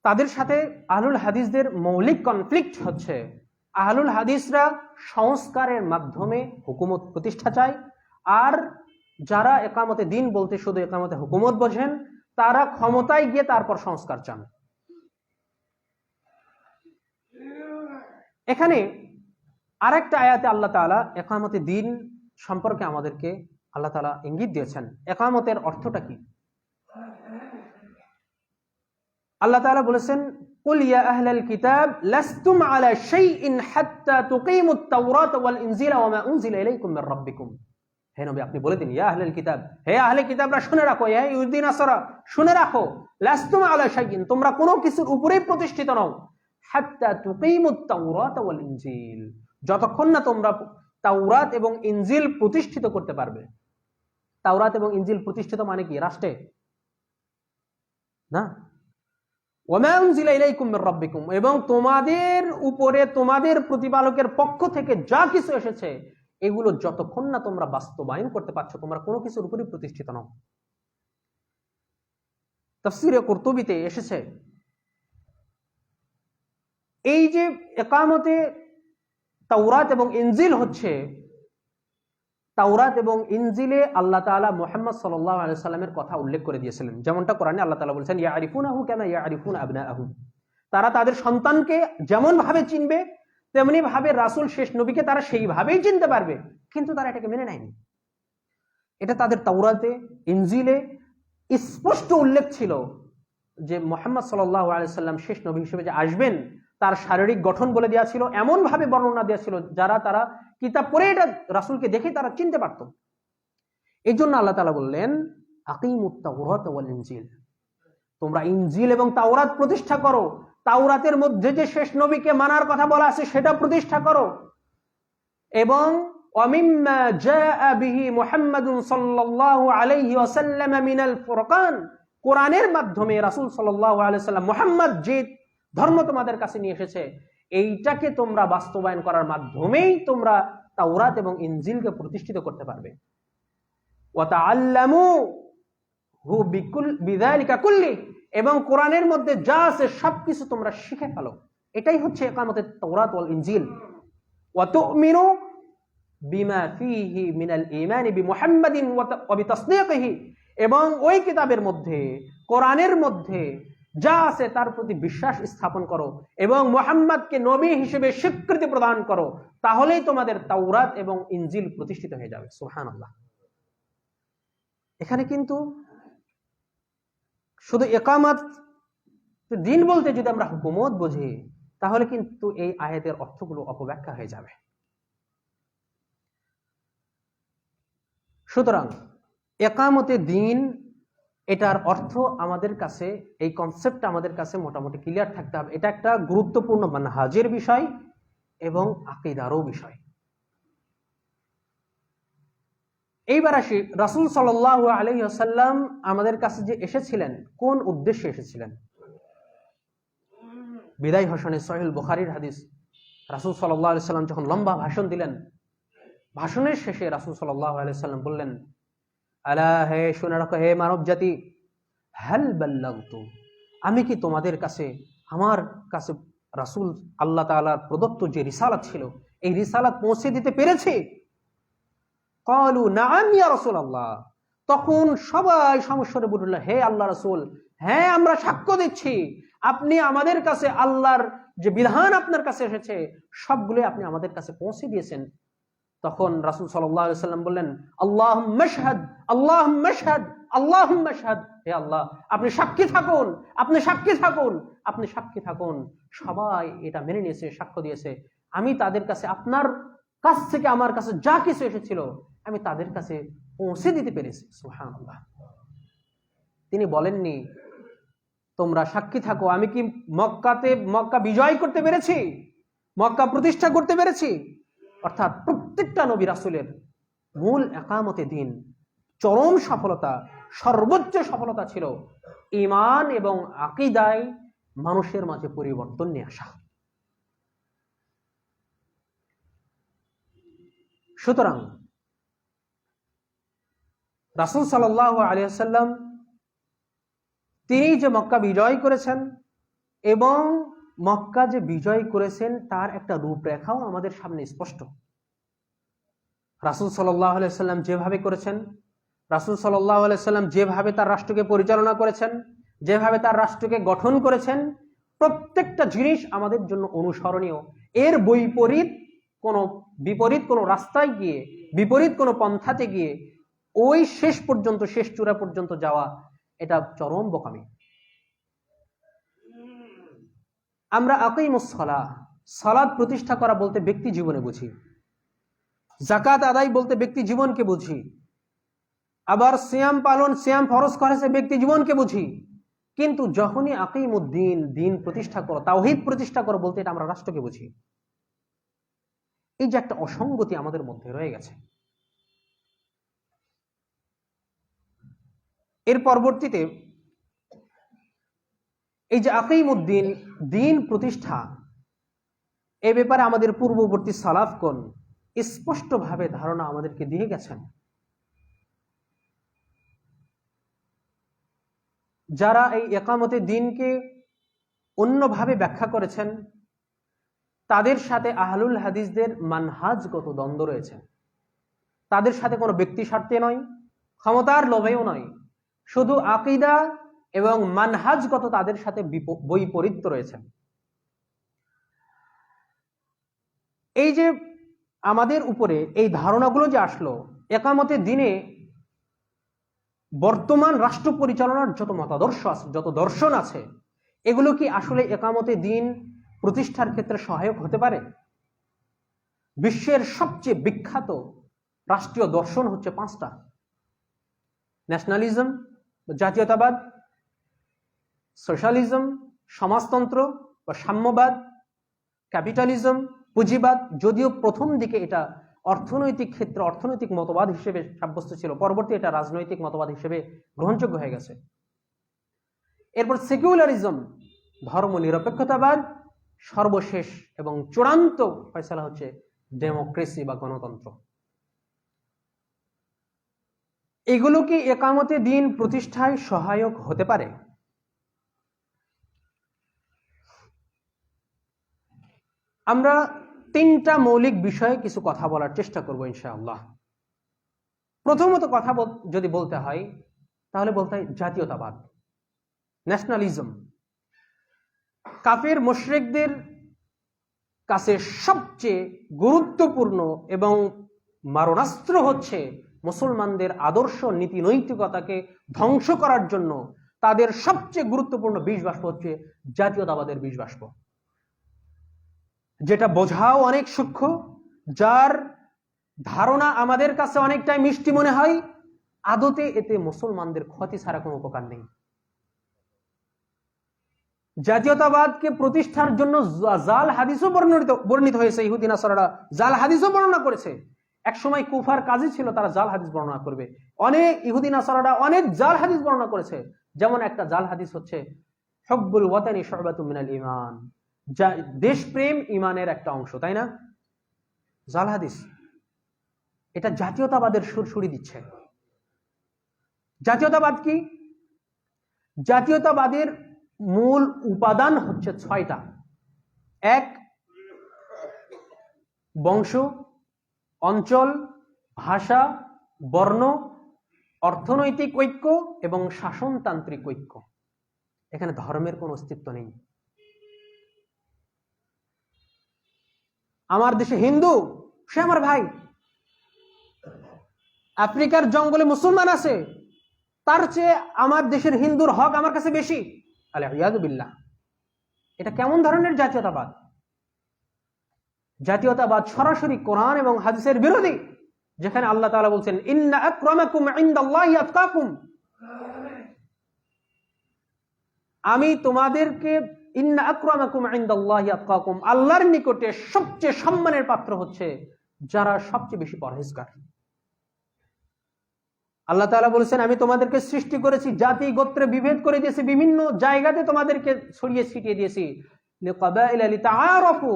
A: তাদের সাথে আহলুল হাদিসদের মৌলিক কনফ্লিক্ট হচ্ছে, আহলুল হাদিসরা সংস্কারের মাধ্যমে হুকুমত প্রতিষ্ঠা চায়, আর যারা ইকামতে দ্বীন বলতে শুধু ইকামতে হুকুমত বোঝেন, তারা ক্ষমতায় গিয়ে তারপর সংস্কার চান। এখানে আরেকটা আয়াতে আল্লাহ তাআলা ইকামতে দ্বীন সম্পর্কে আমাদেরকে আল্লাহ তাআলা ইঙ্গিত দিয়েছেন। ইকামতের অর্থটা কি? আল্লাহ তাআলা বলেছেন, কুল ইয়া আহলাল কিতাব লাস্তুম আলা শাইইন হাত্তা তুকিমুত তাওরাত ওয়াল ইনজিলা ওয়া মা উনজিলা ইলাইকুম মির রাব্বিকুম। হে নবী, আপনি বলে দিন, ইয়া আহলাল কিতাব, হে আহলে কিতাবরা শুনে রাখো, হে ইহুদি নাসারা শুনে রাখো, লাস্তুম আলা শাইইন, তোমরা কোনো কিছুর উপরেই প্রতিষ্ঠিত নও, হাত্তা তুকিমুত তাওরাত ওয়াল ইনজিল, যতক্ষণ না তোমরা তাওরাত এবং ইনজিল প্রতিষ্ঠিত করতে পারবে। তাওরাত এবং ইনজিল প্রতিষ্ঠিত মানে কি? রাষ্ট্রে না। ওয়ামা উনজিলা ইলাইকুম মির রাব্বিকুম, এবং তোমাদের উপরে তোমাদের প্রতিপালকের পক্ষ থেকে যা কিছু এসেছে, এগুলো যতক্ষণ না তোমরা বাস্তবায়ন করতে পারছো, তোমরা কোনো কিছুর উপরই প্রতিষ্ঠিত নও। তাফসীরে কুরতুবীতে এসেছে, এই যে ইকামতে তাওরাত এবং ইনজিল হচ্ছে, তাওরাত এবং ইনজিলে আল্লাহ তাআলা মুহাম্মদ সাল্লাল্লাহু আলাইহি ওয়াসাল্লামের কথা উল্লেখ করে দিয়েছিলেন। যেমনটা কোরআনে আল্লাহ তাআলা বলেছেন, ইয়ারিফুনাহু কামা ইয়ারিফুনা আবনাআহুম, তারা তাদের সন্তানকে যেমন ভাবে চিনবে তেমনি ভাবে রাসূল শেষ নবীকে তারা সেইভাবেই চিনতে পারবে, কিন্তু তারা এটাকে মেনে নেয়নি। এটা তাদের তাওরাতে ইনজিলে স্পষ্ট উল্লেখ ছিল যে মুহাম্মদ সাল্লাল্লাহু আলাইহি ওয়াসাল্লাম শেষ নবী হিসেবে যে আসবেন, তার শারীরিক গঠন বলে দেওয়া ছিল, এমন ভাবে বর্ণনা দেওয়া ছিল যারা তারা কিতাব পড়ে এটা রাসূলকে দেখে তারা চিনতে পারত। এই জন্য আল্লাহ তাআলা বললেন, আকিমুত তাওরাত ওয়াল ইনজিল, তোমরা ইনজিল এবং তাওরাত প্রতিষ্ঠা করো। তাওরাতের মধ্যে যে শেষ নবীকে মানার কথা বলা আছে সেটা প্রতিষ্ঠা করো, এবং ওয়ামিম্মা জাআ বিহি মুহাম্মাদুন সাল্লাল্লাহু আলাইহি ওয়াসাল্লাম মিনাল ফুরকান, কোরআনের মাধ্যমে রাসূল সাল্লাল্লাহু আলাইহি ওয়াসাল্লাম মুহাম্মদ যে ধর্ম তোমাদের কাছে নিয়ে এসেছে, এইটাকে তোমরা বাস্তবায়ন করার মাধ্যমেই তোমরা তাওরাত এবং ইনজিলকে প্রতিষ্ঠিত করতে পারবে। ওয়া তাআল্লামু হু বিযালিকা কুল্লি, এবং কোরআনের মধ্যে যা আছে সবকিছু তোমরা শিখে ফেলো। এটাই হচ্ছে ইকামতের তাওরাত ওয়াল ইনজিল। ওয়া তুমিনু বিমা ফীহি মিনাল ঈমানি বিমুহাম্মাদিন ওয়া বিতাসদীকিহি, এবং ওই কিতাবের মধ্যে, কোরআনের মধ্যে যা আছে তার প্রতি বিশ্বাস স্থাপন করো এবং মুহাম্মদকে নবী হিসেবে স্বীকৃতি প্রদান করো, তাহলেই তোমাদের তাওরাত এবং ইনজিল প্রতিষ্ঠিত হয়ে যাবে। সুবহানাল্লাহ। এখানে কিন্তু শুধু ইকামত দিন বলতে যদি আমরা হুকুমত বুঝি, তাহলে কিন্তু এই আয়াতের অর্থগুলো অপব্যাখ্যা হয়ে যাবে। সুতরাং ইকামতে দিন, এটার অর্থ আমাদের কাছে, এই কনসেপ্টটা আমাদের কাছে মোটামুটি ক্লিয়ার থাকতে হবে। এটা একটা গুরুত্বপূর্ণ মানহাজের বিষয় এবং আকীদারও বিষয়। এইবার আসি, রাসূল সাল্লাল্লাহু আলাইহি ওয়াসাল্লাম আমাদের কাছে যে এসেছিলেন, কোন উদ্দেশ্যে এসেছিলেন? বিদায় ভাষণে সহিহ বুখারীর হাদিস, রাসূল সাল্লাল্লাহু আলাইহি ওয়াসাল্লাম যখন লম্বা ভাষণ দিলেন, ভাষণের শেষে রাসূল সাল্লাল্লাহু আলাইহি ওয়াসাল্লাম বললেন, আলা হে শুনে রাখো হে মানব জাতি, হাল বাল্লাগতু, আমি কি তোমাদের কাছে, আমার কাছে রাসূল আল্লাহ তাআলার প্রদত্ত যে রিসালাত ছিল, এই রিসালাত পৌঁছে দিতে পেরেছি? ক্বালু নাআম ইয়া রাসূলুল্লাহ, তখন সবাই সমস্বরে বলল, হে আল্লাহ রাসূল, হ্যাঁ আমরা সাক্ষ্য দিচ্ছি আপনি আমাদের কাছে আল্লাহর যে বিধান আপনার কাছে এসেছে সবগুলো আপনি আমাদের কাছে পৌঁছে দিয়েছেন। তখন রাসূল সাল্লাল্লাহু আলাইহি ওয়াসাল্লাম বললেন, আল্লাহুম্মা শাহাদ, আল্লাহুম্মা শাহাদ, আল্লাহুম্মা শাহাদ, হে আল্লাহ আপনি সাক্ষী থাকুন, আপনি সাক্ষী থাকুন, আপনি সাক্ষী থাকুন। সবাই এটা মেনে নিয়েছে, সাক্ষ্য দিয়েছে, আমি তাদের কাছে, আপনার কাছ থেকে আমার কাছে যা কিছু এসেছিল আমি তাদের কাছে পৌঁছে দিতে পেরেছি। সুবহানাল্লাহ। তিনি বলেননি তোমরা সাক্ষী থাকো, আমি কি মক্কা বিজয় করতে পেরেছি, মক্কা প্রতিষ্ঠা করতে পেরেছি? অর্থাৎ প্রত্যেকটা নবী রাসূলের মূল ইকামতে দিন, চরম সফলতা, সর্বোচ্চ সফলতা ছিল ঈমান এবং আকীদায় মানুষের মাঝে পরিবর্তন নিয়ে আসা। সুতরাং রাসূল সাল্লাল্লাহু আলাইহি ওয়াসাল্লাম তিনি যে মক্কা বিজয় করেছেন এবং মক্কা যে বিজয় করেছেন তার একটা রূপরেখাও আমাদের সামনে স্পষ্ট। রাসূল সাল্লাল্লাহু আলাইহি ওয়াসাল্লাম যেভাবে করেছেন, রাসূল সাল্লাল্লাহু আলাইহি ওয়াসাল্লাম যেভাবে তার রাষ্ট্রকে পরিচালনা করেছেন, যেভাবে তার রাষ্ট্রকে গঠন করেছেন, প্রত্যেকটা জিনিস আমাদের জন্য অনুসরণীয়। এর বিপরীত কোনো রাস্তায় গিয়ে, বিপরীত কোনো পন্থাতে গিয়ে ওই শেষ পর্যন্ত, শেষ চূড়া পর্যন্ত যাওয়া, এটা চরম বোকামি। আমরা আকিমুস সালাহ, সালাত প্রতিষ্ঠা করা বলতে ব্যক্তি জীবনে বুঝি, যাকাত আদায় বলতে ব্যক্তি জীবনকে বুঝি, আবার সিয়াম পালন, সিয়াম ফরজ করেছে ব্যক্তি জীবনকে বুঝি। কিন্তু যখনই আকিমুদ্দিন, দিন প্রতিষ্ঠা করো, তাওহীদ প্রতিষ্ঠা করো বলতে এটা আমরা রাষ্ট্রকে বুঝি। এই যে একটা অসঙ্গতি আমাদের মধ্যে রয়ে গেছে। এর পরবর্তীতে এই যে আকিমুদ্দিন, দিন প্রতিষ্ঠা, এ ব্যাপারে আমাদের পূর্ববর্তী সালাফগণ স্পষ্টভাবে ধারণা আমাদেরকে দিয়ে গেছেন। যারা এই ইকামতে দিনকে অন্যভাবে ব্যাখ্যা করেছেন, তাদের সাথে আহলুল হাদিসদের মানহাজগত দ্বন্দ্ব রয়েছে। তাদের সাথে কোনো ব্যক্তি স্বার্থে নয়, ক্ষমতার লোভেও নয়, শুধু আকীদা এবং মানহাজগত তাদের সাথে বৈপরীত্য রয়েছে। এই যে আমাদের উপরে এই ধারণাগুলো যে আসলো, ইকামতে দিনে বর্তমান রাষ্ট্র পরিচালনার যত মতাদর্শ আছে, যত দর্শন আছে, এগুলো কি আসলে ইকামতে দিন প্রতিষ্ঠার ক্ষেত্রে সহায়ক হতে পারে? বিশ্বের সবচেয়ে বিখ্যাত রাষ্ট্রীয় দর্শন হচ্ছে 5টা: ন্যাশনালিজম, জাতীয়তাবাদ, সোশ্যালিজম, সমাজতন্ত্র বা সাম্যবাদ, ক্যাপিটালিজম, পুঁজিবাদ। যদিও প্রথম দিকে এটা অর্থনৈতিক ক্ষেত্রে অর্থনৈতিক মতবাদ হিসেবে সাব্যস্ত ছিল, পরবর্তী এটা রাজনৈতিক মতবাদ হিসেবে গ্রহণযোগ্য হয়ে গেছে। এরপর সেকুলারিজম, ধর্ম নিরপেক্ষতাবাদ, সর্বশেষ এবং চূড়ান্ত ফয়সালা হচ্ছে ডেমোক্রেসি বা গণতন্ত্র। এগুলো কি একামতে দিন প্রতিষ্ঠায় সহায়ক হতে পারে? আমরা তিনটা মৌলিক বিষয়ে কিছু কথা বলার চেষ্টা করব ইনশাআল্লাহ। প্রথমত কথা যদি বলতে হয় তাহলে বলতে হয় জাতীয়তাবাদ, ন্যাশনালিজম। কাফের মুশরিকদের কাছে সবচেয়ে গুরুত্বপূর্ণ এবং মারণাস্ত্র হচ্ছে মুসলমানদের আদর্শ নীতি নৈতিকতাকে ধ্বংস করার জন্য তাদের সবচেয়ে গুরুত্বপূর্ণ বীজ বাষ্প হচ্ছে জাতীয়তাবাদের বীজ বাষ্প, যেটা বোঝাও অনেক সূক্ষ্ম, যার ধারণা আমাদের কাছে অনেকটাই মিষ্টি মনে হয়, আদতে এতে মুসলমানদের ক্ষতি ছাড়া কোনো উপকার নেই। জাতীয়তাবাদকে প্রতিষ্ঠার জন্য জাল হাদিসও বর্ণিত হয়েছে। ইহুদি নাসারারা জাল হাদিসও বর্ণনা করেছে। একসময় কুফার কাজী ছিল তারা জাল হাদিস বর্ণনা করবে। অনেক ইহুদি নাসারারা অনেক জাল হাদিস বর্ণনা করেছে। যেমন একটা জাল হাদিস হচ্ছে হুব্বুল ওয়াতানি শু'বাতুম মিনাল ঈমান, দেশপ্রেম ঈমানের একটা অংশ, তাই না? জাল হাদিস। এটা জাতীয়তাবাদের সুরসুরি দিচ্ছে। জাতীয়তাবাদ কি? জাতীয়তাবাদের মূল উপাদান হচ্ছে 6টা। 1, বংশ, অঞ্চল, ভাষা, বর্ণ, অর্থনৈতিক ঐক্য এবং শাসনতান্ত্রিক ঐক্য। এখানে ধর্মের কোনো অস্তিত্ব নেই। আমার দেশে হিন্দু, সে আমার ভাই। আফ্রিকার জঙ্গলে মুসলমান আছে, তার চেয়ে আমার দেশের হিন্দুর হক আমার কাছে বেশি। আলিয়াযু বিল্লাহ। এটা কেমন ধরনের জাতীয়তাবাদ? জাতীয়তাবাদ সরাসরি কোরআন এবং হাদিসের বিরোধী, যেখানে আল্লাহ তাআলা বলছেন ইন্না আকরামাকুম ইনদাল্লাহি আতকাকুম। আমি তোমাদেরকে ইন্না আকরামাকুম ইনদাল্লাহি আতকাকুম, আল্লাহর নিকটে সবচেয়ে সম্মানের পাত্র হচ্ছে যারা সবচেয়ে বেশি পরহেজগার। আল্লাহ তাআলা বলেছেন আমি তোমাদেরকে সৃষ্টি করেছি, জাতি গোত্রে বিভেদ করে দিয়েছি, বিভিন্ন জায়গাতে তোমাদেরকে ছড়িয়ে ছিটিয়ে দিয়েছি, লিকাবাইলা লিতাআরাফু,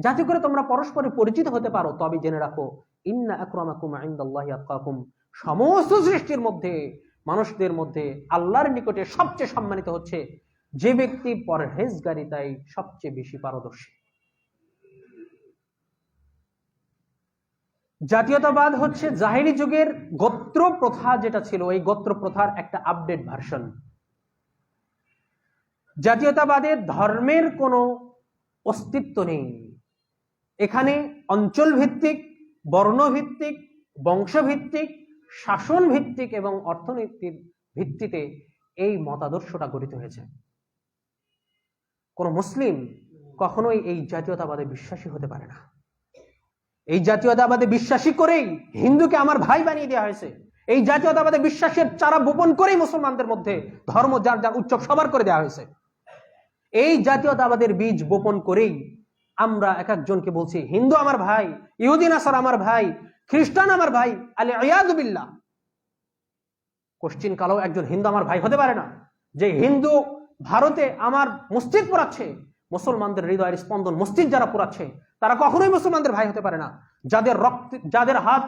A: যাতে করে তোমরা পরস্পরে পরিচিত হতে পারো। তবে জেনে রাখো ইন্না আকরামাকুম ইনদাল্লাহি আতকাকুম, সমস্ত সৃষ্টির মধ্যে, মানুষদের মধ্যে আল্লাহর নিকটে সবচেয়ে সম্মানিত হচ্ছে যে ব্যক্তি পরহেজগারিতায় সবচেয়ে বেশি পারদর্শী। জাতীয়তাবাদ হচ্ছে জাহেলি যুগের গোত্র প্রথা যেটা ছিল, এই গোত্র প্রথার একটা আপডেট ভার্সন। জাতীয়তাবাদের ধর্মের কোনো অস্তিত্ব নেই। এখানে অঞ্চল ভিত্তিক, বর্ণভিত্তিক, বংশভিত্তিক, শাসন ভিত্তিক এবং অর্থনীতির ভিত্তিতে এই মতাদর্শটা গঠিত হয়েছে। কোন মুসলিম কখনোই এই জাতীয়তাবাদে বিশ্বাসী হতে পারে না। এই জাতীয়তাবাদে বিশ্বাসী করেই হিন্দুকে আমার ভাই বানিয়ে দেওয়া হয়েছে। এই জাতীয়তাবাদে বিশ্বাসের চারা বপন করেই মুসলমানদের মধ্যে ধর্ম যার যার উৎসব সবার করে দেওয়া হয়েছে। এই জাতীয়তাবাদের বীজ বপন করেই আমরা এক একজনকে বলছি হিন্দু আমার ভাই, ইহুদি নাসারা আমার ভাই, খ্রিস্টান আমার ভাই। আলিয়াযু বিল্লাহ। কোশ্চিন কালো একজন হিন্দু আমার ভাই হতে পারে না। যে হিন্দু ভারতে আমার মসজিদ পোড়াচ্ছে, মুসলমানদের হৃদয়ের স্পন্দন মসজিদ যারা পোড়াচ্ছে, তারা কখনোই মুসলমানদের ভাই হতে পারে না। যাদের রক্ত, যাদের হাত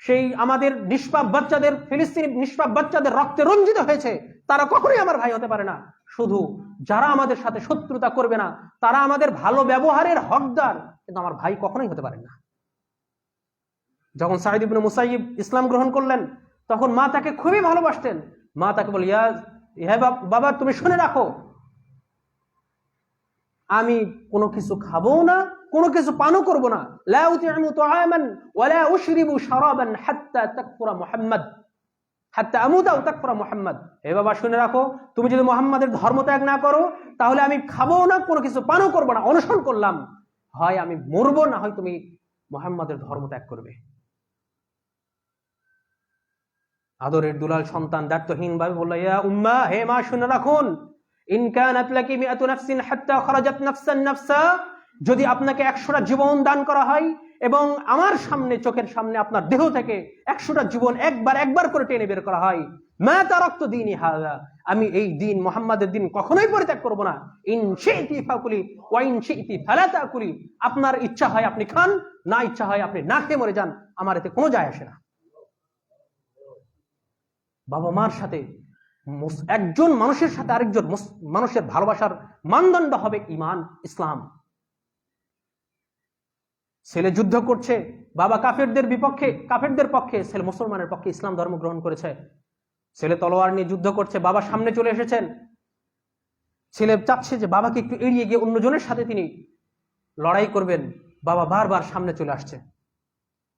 A: সেই আমাদের নিষ্পাপ বাচ্চাদের, ফিলিস্তিনি নিষ্পাপ বাচ্চাদের রক্তে রঞ্জিত হয়েছে, তারা কখনোই আমার ভাই হতে পারে না। শুধু যারা আমাদের সাথে শত্রুতা করবে না, তারা আমাদের ভালো ব্যবহারের হকদার, কিন্তু আমার ভাই কখনোই হতে পারে না। যখন সাঈদ ইবনে মুসাইয়িব ইসলাম গ্রহণ করলেন, তখন মা তাকে খুবই ভালোবাসতেন। মা তাকে বলে ইয়া বাবা, তুমি শুনে রাখো, আমি কোনো কিছু খাবো না, কোনো কিছু পানও করবো না। লা উতি'মু তুআমান ওয়া লা উশরিবু শারাবান হাত্তা তাকফুরা মুহাম্মদ, হাত্তা আমুতা আও তাকফুরা মুহাম্মদ। হে বাবা শুনে রাখো, তুমি যদি মুহাম্মাদের ধর্ম ত্যাগ না করো, তাহলে আমি খাবো না, কোনো কিছু পানও করবো না। অনশন করলাম, হয় আমি মরবো, না হয় তুমি মুহাম্মাদের ধর্ম ত্যাগ করবে। আদরের দুলাল সন্তান দায়িত্বহীন ভাবে বলল, ইয়া উম্মা, হে মা শুনে রাখুন, ইন কানাত লাকি মিআতু নাফসিন হাত্তা খারাজাত নাফসান নাফসা যদি আপনাকে 100টা জীবন দান করা হয় এবং আমার সামনে, চোখের সামনে আপনার দেহ থেকে 100টা জীবন একবার করে টেনে বের করা হয়, মা তারাকতু দীনি হাযা, আমি এই দিন মুহাম্মাদের দিন কখনোই পরিত্যাগ করব না। ইন শি'তি ফাকুলি ওয়া ইন শি'তি ফালা তাকুলি, আপনার ইচ্ছা হয় আপনি খান, না ইচ্ছা হয় আপনি না খেয়ে মরে যান, আমার এতে কোনো যায় আসে না। বাবা মার সাথে, একজন মানুষের সাথে আরেকজন মানুষের ভালোবাসার মানদণ্ড হবে ঈমান, ইসলাম। ছেলে যুদ্ধ করছে, বাবা কাফেরদের পক্ষে, ছেলে মুসলমানের পক্ষে ইসলাম ধর্ম গ্রহণ করেছে। ছেলে তলোয়ার নিয়ে যুদ্ধ করছে, বাবা সামনে চলে এসেছেন, ছেলে চাচ্ছে যে বাবাকে একটু এড়িয়ে গিয়ে অন্যজনের সাথে তিনি লড়াই করবেন, বাবা বারবার সামনে চলে আসছে,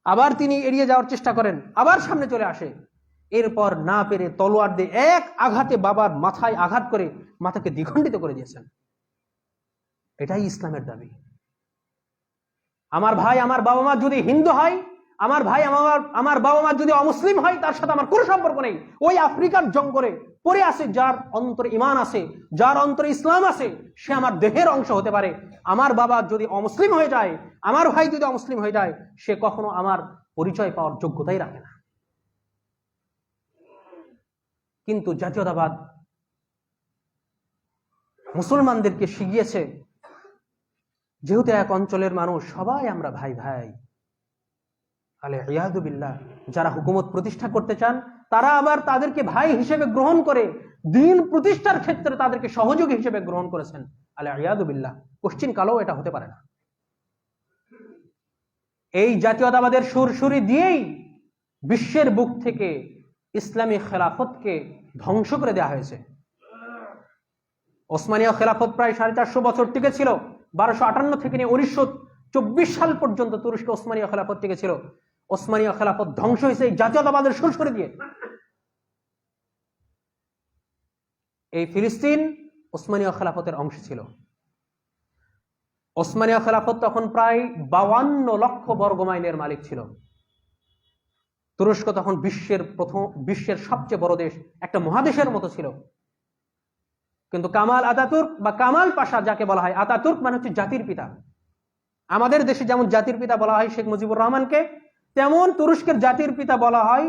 A: আবার তিনি এড়িয়ে যাওয়ার চেষ্টা করেন, আবার সামনে চলে আসে, এরপর না পেরে তলোয়ার দিয়ে এক আঘাতে বাবার মাথায় আঘাত করে মাথাকে দ্বিখণ্ডিত করে দিয়েছেন। এটাই ইসলামের দাবি। আমার ভাই আমার বাবা মা যদি হিন্দু হয়, আমার ভাই আমার বাবা মা যদি অমুসলিম হয়, তার সাথে আমার কোনো সম্পর্ক নেই। ওই আফ্রিকার জঙ্গলে পড়ে আছে যার অন্তরে ঈমান আছে, যার অন্তরে ইসলাম আছে, সে আমার দেহের অংশ হতে পারে। আমার বাবা যদি অমুসলিম হয়ে যায়, আমার ভাই যদি অমুসলিম হয়ে যায়, সে কখনো আমার পরিচয় পাওয়ার যোগ্যতাই রাখে না। কিন্তু জাতীয়তাবাদ মুসলমানদেরকে শিখিয়েছে, যেহেতু এক অঞ্চলের মানুষ, সবাই আমরা ভাই ভাই। আলিয়াযু বিল্লাহ, যারা হুকুমত প্রতিষ্ঠা করতে চান তারা আবার তাদেরকে ভাই হিসেবে গ্রহণ করে দিন প্রতিষ্ঠার ক্ষেত্রে তাদেরকে সহযোগী হিসেবে গ্রহণ করেছেন। আলিয়াযু বিল্লাহ, কোশ্চিন কালেও এটা হতে পারে না। এই জাতীয়তাবাদের সুরসুরি দিয়েই বিশ্বের বুক থেকে ইসলামী খেলাফতকে ধ্বংস করে দেওয়া হয়েছে। ওসমানীয় খেলাফত প্রায় 450 বছর টিকে ছিল। 1258 থেকে নিয়ে 1924 সাল পর্যন্ত তুরস্কে ওসমানীয় খেলাফত টিকে ছিল। ওসমানীয় খেলাফত ধ্বংস হয়েছে এই জাতীয়তাবাদের সুরসুরি দিয়ে। এই ফিলিস্তিন ওসমানীয় খেলাফতের অংশ ছিল। ওসমানীয় খেলাফত তখন প্রায় 52 লক্ষ বর্গমাইলের মালিক ছিল। তুরস্ক তখন বিশ্বের সবচেয়ে বড় দেশ, একটা মহাদেশের মতো ছিল। কিন্তু কামাল আতাতুর্ক বা কামাল পাশা যাকে বলা হয়, আতাতুর্ক মানে হচ্ছে জাতির পিতা। আমাদের দেশে যেমন জাতির পিতা বলা হয় শেখ মুজিবুর রহমানকে, তেমন তুরস্কের জাতির পিতা বলা হয়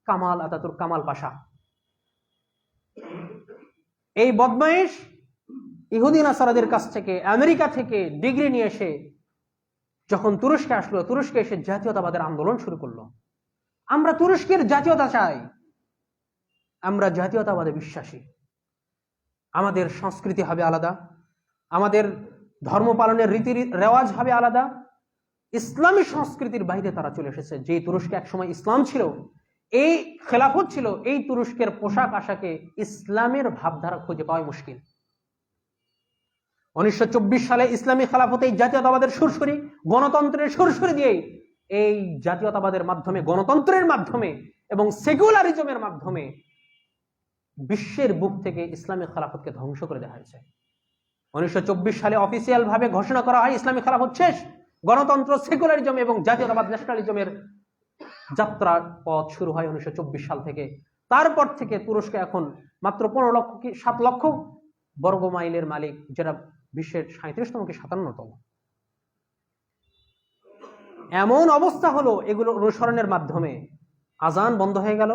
A: কামাল আতাতুর্ক, কামাল পাশা। এই বদমাইশ ইহুদি নাসারাদের কাছ থেকে, আমেরিকা থেকে ডিগ্রি নিয়ে এসে যখন তুরস্কে আসলো, তুরস্কে এসে জাতীয়তাবাদের আন্দোলন শুরু করলো। আমরা তুরস্কের জাতীয়তা চাই, আমরা জাতীয়তাবাদে বিশ্বাসী। আমাদের সংস্কৃতি হবে আলাদা, আমাদের ধর্ম পালনের রীতি রেওয়াজ হবে আলাদা। ইসলামী সংস্কৃতির বাইরে তারা চলে এসেছে। যে তুরস্কে একসময় ইসলাম ছিল, এই খেলাফত ছিল, এই তুরস্কের পোশাক আশাকে ইসলামের ভাবধারা খুঁজে পাওয়া মুশকিল। 1924 সালে ইসলামী খেলাফতে এই জাতীয়তাবাদের সুরসুরি, গণতন্ত্রের সুরসুরি দিয়ে এই জাতীয়তাবাদের মাধ্যমে, গণতন্ত্রের মাধ্যমে এবং সেকুলারিজমের মাধ্যমে বিশ্বের বুক থেকে ইসলামী খেলাফতকে ধ্বংস করে দেওয়া হয়েছে। 1924 সালে অফিসিয়াল ভাবে ঘোষণা করা হয় ইসলামী খেলাফত শেষ। গণতন্ত্র, সেকুলারিজম এবং জাতীয়তাবাদ, ন্যাশনালিজমের যাত্রার পথ শুরু হয় 1924 সাল থেকে। তারপর থেকে তুরস্ক এখন মাত্র 15 লক্ষ কি 7 লক্ষ বর্গমাইলের মালিক, যেটা বিশ্বের 37তম কি 57তম। এমন অবস্থা হলো এগুলো অনুসরণের মাধ্যমে আজান বন্ধ হয়ে গেল,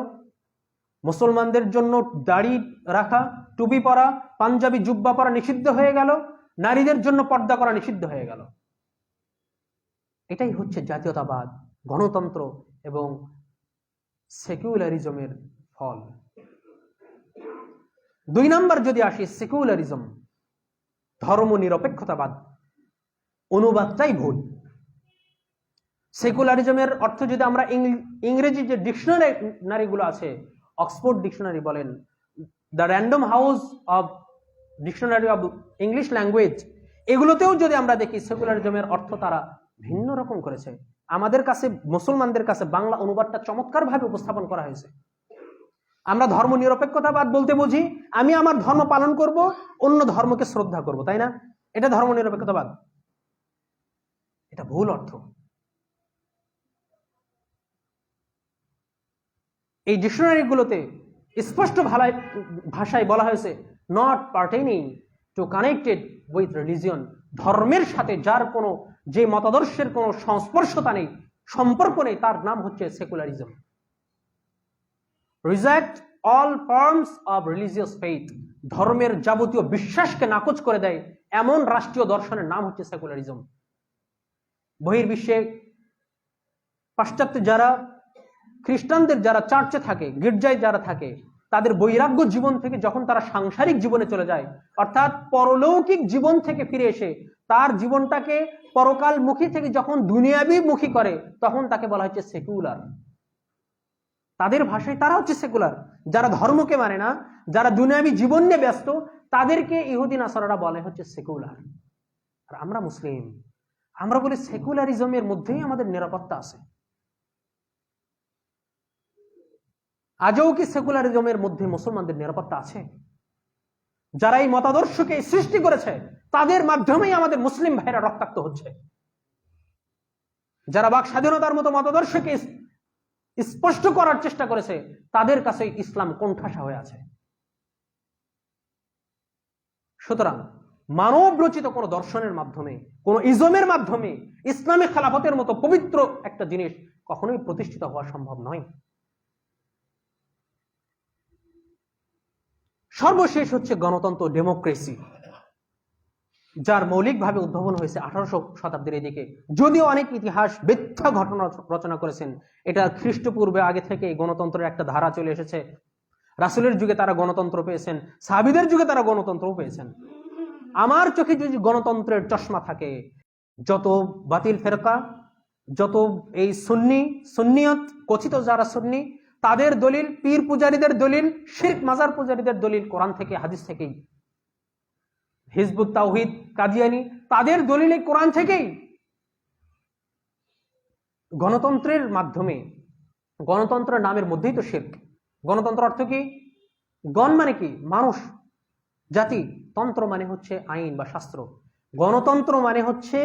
A: মুসলমানদের জন্য দাড়ি রাখা, টুপি পরা, পাঞ্জাবি জুব্বা পরা নিষিদ্ধ হয়ে গেল, নারীদের জন্য পর্দা করা নিষিদ্ধ হয়ে গেল। এটাই হচ্ছে জাতীয়তাবাদ, গণতন্ত্র এবং সেকুলারিজমের ফল। 2 নাম্বার যদি আসি, সেকুলারিজম, ধর্ম নিরপেক্ষতাবাদ, অনুবাদটাই ভুল। সেকুলারিজমের অর্থ যদি আমরা ইংরেজি যে ডিকশনারিগুলো আছে, অক্সফোর্ড ডিকশনারি বলেন, the Random House of dictionary of English language, এগুলোতেও যদি আমরা দেখি সেকুলারিজমের অর্থ তারা ভিন্ন রকম করেছে। আমাদের কাছে, মুসলমানদের কাছে বাংলা অনুবাদটা চমৎকারভাবে উপস্থাপন করা হয়েছে। আমরা ধর্ম নিরপেক্ষতাবাদ বলতে বুঝি আমি আমার ধর্ম পালন করব, অন্য ধর্মকে শ্রদ্ধা করব, তাই না? এটা ধর্ম নিরপেক্ষতাবাদ। এটা ভুল অর্থ। এই ডিকশনারিগুলোতে স্পষ্ট ভাষায় বলা হয়েছে, not pertaining to connected with religion ধর্মের সাথে যার কোনো, যে মতাদর্শের কোনো সংস্পর্শতা নেই, সম্পর্ক নেই, তার নাম হচ্ছে secularism. Reject all forms of religious faith, ধর্মের যাবতীয় বিশ্বাসকে নাকচ করে দেয় এমন রাষ্ট্রীয় দর্শনের নাম হচ্ছে সেকুলারিজম। বহির্বিশ্বে পাশ্চাত্যে যারা, খ্রিস্টানদের যারা চার্চে থাকে, গির্জায় যারা থাকে, তাদের বৈরাগ্য জীবন থেকে যখন তারা সাংসারিক জীবনে চলে যায়, অর্থাৎ পরলৌকিক জীবন থেকে ফিরে এসে তার জীবনটাকে পরকালমুখী থেকে যখন দুনিয়াবি মুখী করে, তখন তাকে বলা হচ্ছে সেকুলার। তাদের ভাষায় তারা হচ্ছে সেকুলার। যারা ধর্মকে মানে না, যারা দুনিয়াবি জীবন নিয়ে ব্যস্ত, তাদেরকে ইহুদি নাসারারা বলে হচ্ছে সেকুলার। আর আমরা মুসলিম, আমরা বলি সেকুলারিজমের মধ্যেই আমাদের নিরাপত্তা আছে। আজও কি সেকুলারিজমের মধ্যে মুসলমানদের নিরাপত্তা আছে? যারা এই মতাদর্শকে সৃষ্টি করেছে তাদের মাধ্যমেই আমাদের মুসলিম ভাইরা রক্তাক্ত হচ্ছে। যারা বাক স্বাধীনতার মতো মতাদর্শকে স্পষ্ট করার চেষ্টা করেছে, তাদের কাছে ইসলাম কোণঠাসা হয়ে আছে। সুতরাং মানব রচিত কোন দর্শনের মাধ্যমে, কোন ইজমের মাধ্যমে ইসলামী খেলাফতের মতো পবিত্র একটা জিনিস কখনোই প্রতিষ্ঠিত হওয়া সম্ভব নয়। সর্বশেষ হচ্ছে গণতন্ত্র, ডেমোক্রেসি, যার মৌলিকভাবে উদ্ভাবন হয়েছে 1800 শতাব্দীর এদিকে। যদিও অনেক ইতিহাস মিথ্যা ঘটনা রচনা করেছেন, এটা খ্রিস্টপূর্বে আগে থেকে গণতন্ত্রের একটা ধারা চলে এসেছে। রাসূলের যুগে তারা গণতন্ত্র পেয়েছেন, সাহাবীদের যুগে তারা গণতন্ত্র পেয়েছেন। আমার চোখে যদি গণতন্ত্রের চশমা থাকে, যত বাতিল ফেরকা, যত এই সুন্নিয়ত কথিত যারা সুন্নি, তাদের দলিল, পীর পূজারীদের দলিল, শিরক মাজার পূজারীদের দলিল কোরআন থেকে, হাদিস থেকেই। হিজবুত তাওহীদ, কাদিয়ানী, তাদের দলিল এই কোরআন থেকেই। গণতন্ত্রের মাধ্যমে, গণতন্ত্রের নামের মধ্যেই তো শিরক। গণতন্ত্র অর্থ কি? গণ মানে কি? মানুষ, জাতি। তন্ত্র মানে হচ্ছে আইন বা শাস্ত্র। গণতন্ত্র মানে হচ্ছে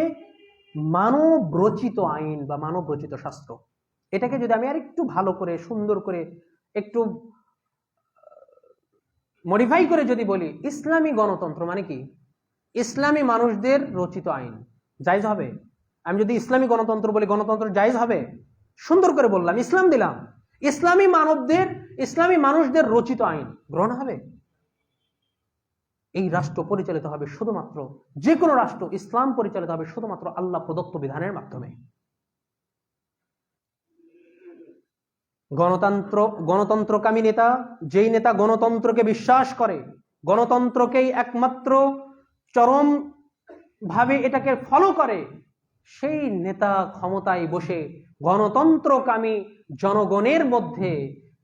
A: মানব রচিত আইন বা মানব রচিত শাস্ত্র। এটাকে যদি আমি আর একটু ভালো করে, সুন্দর করে, একটু মডিফাই করে যদি বলি, ইসলামী গণতন্ত্র মানে কি? ইসলামী মানুষদের রচিত আইন। জায়েজ হবে? আমি যদি ইসলামী গণতন্ত্র বলি, গণতন্ত্র জায়েজ হবে? সুন্দর করে বললাম, ইসলাম দিলাম, ইসলামী মানুষদের রচিত আইন গ্রহণ হবে? এই রাষ্ট্র পরিচালিত হবে শুধুমাত্র, যে কোনো রাষ্ট্র ইসলাম পরিচালিত হবে শুধুমাত্র আল্লাহ প্রদত্ত বিধানের মাধ্যমে। গণতন্ত্রকামী নেতা, যেই নেতা গণতন্ত্রকে বিশ্বাস করে, গণতন্ত্রকেই একমাত্র চরম ভাবে এটাকে ফলো করে, সেই নেতা ক্ষমতায় বসে গণতন্ত্রকামী জনগণের মধ্যে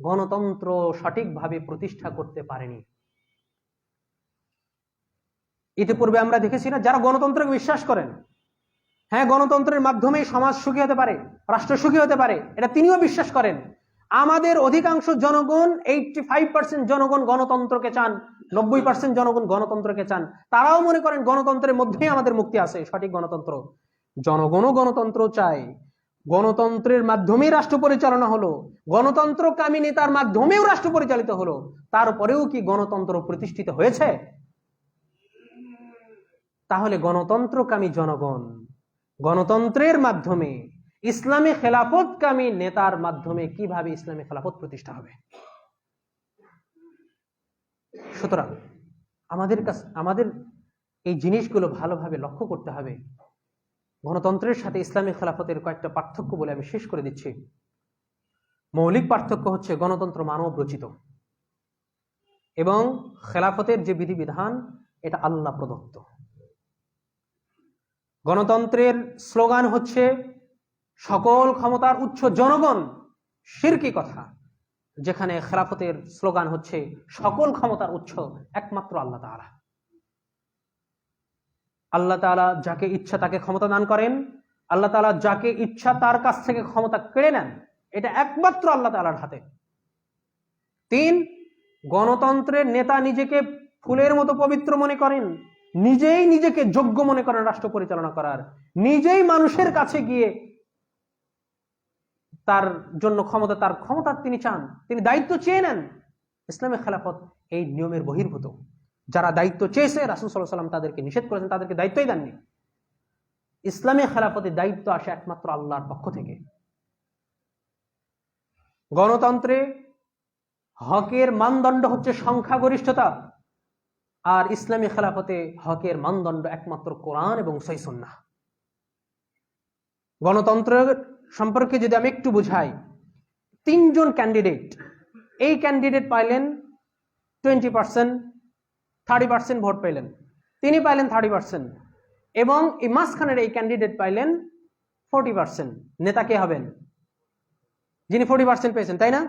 A: গণতন্ত্র সঠিকভাবে প্রতিষ্ঠা করতে পারেনি। ইতিপূর্বে আমরা দেখেছি না, যারা গণতন্ত্রকে বিশ্বাস করেন, হ্যাঁ গণতন্ত্রের মাধ্যমে সমাজ সুখী হতে পারে, রাষ্ট্র সুখী হতে পারে, এটা তিনিও বিশ্বাস করেন। আমাদের অধিকাংশ জনগণ, 85% জনগণ গণতন্ত্রকে চান, 90% জনগণ গণতন্ত্রকে চান। তারাও মনে করেন গণতন্ত্রের মধ্যেই আমাদের মুক্তি আছে, সঠিক গণতন্ত্র। জনগণও গণতন্ত্র চায়, গণতন্ত্রের মাধ্যমেই রাষ্ট্র পরিচালনা হলো, গণতন্ত্রকামী নেতার মাধ্যমেও রাষ্ট্র পরিচালিত হলো, তারপরেও কি গণতন্ত্র প্রতিষ্ঠিত হয়েছে? তাহলে গণতন্ত্রকামী জনগণ গণতন্ত্রের মাধ্যমে, ইসলামী খেলাফতকামী নেতার মাধ্যমে কিভাবে ইসলামী খেলাফত প্রতিষ্ঠা হবে? সুতরাং আমাদের এই জিনিসগুলো ভালোভাবে লক্ষ্য করতে হবে। গণতন্ত্রের সাথে ইসলামী খেলাফতের কয়েকটা পার্থক্য বলে আমি শেষ করে দিচ্ছি। মৌলিক পার্থক্য হচ্ছে, গণতন্ত্র মানব রচিত এবং খেলাফতের যে বিধিবিধান এটা আল্লাহ প্রদত্ত। গণতন্ত্রের স্লোগান হচ্ছে সকল ক্ষমতার উৎস জনগণ, শিরকি কথা। যেখানে খেলাফতের স্লোগান হচ্ছে সকল ক্ষমতার উৎস একমাত্র আল্লাহ তাআলা। আল্লাহ তাআলা যাকে ইচ্ছা তাকে ক্ষমতা দান করেন, আল্লাহ তাআলা যাকে ইচ্ছা তার কাছ থেকে ক্ষমতা কেড়ে নেন, এটা একমাত্র আল্লাহ তাআলার হাতে। 3, গণতন্ত্রের নেতা নিজেকে ফুলের মতো পবিত্র মনে করেন, নিজেই নিজেকে যোগ্য মনে করেন রাষ্ট্র পরিচালনা করার, নিজেই মানুষের কাছে গিয়ে তার জন্য তার ক্ষমতা তিনি চান, তিনি দায়িত্ব চেয়ে নেন। ইসলামী খেলাফত এই নিয়মের বহির্ভূত। যারা দায়িত্ব চেয়েছে, রাসূল সাল্লাল্লাহু আলাইহি ওয়াসাল্লাম তাদেরকে নিষেধ করেছেন, তাদেরকে দায়িত্বই দেননি। ইসলামী খেলাফতের দায়িত্ব আসে একমাত্র আল্লাহর পক্ষ থেকে। গণতন্ত্রে হকের মানদণ্ড হচ্ছে সংখ্যাগরিষ্ঠতা, আর ইসলামী খেলাফতে হকের মানদণ্ড একমাত্র কোরআন এবং সহিহ সুন্নাহ। গণতন্ত্র সম্পর্কে যদি আমি একটু বুঝাই, 3 জন ক্যান্ডিডেট, এই ক্যান্ডিডেট পাইলেন 20%, 30% ভোট পাইলেন, তিনি পাইলেন 30%, এবং এই মাঝখানের এই ক্যান্ডিডেট পাইলেন 40%। নেতা কে হবেন? যিনি 40% পেয়েছেন, তাই না?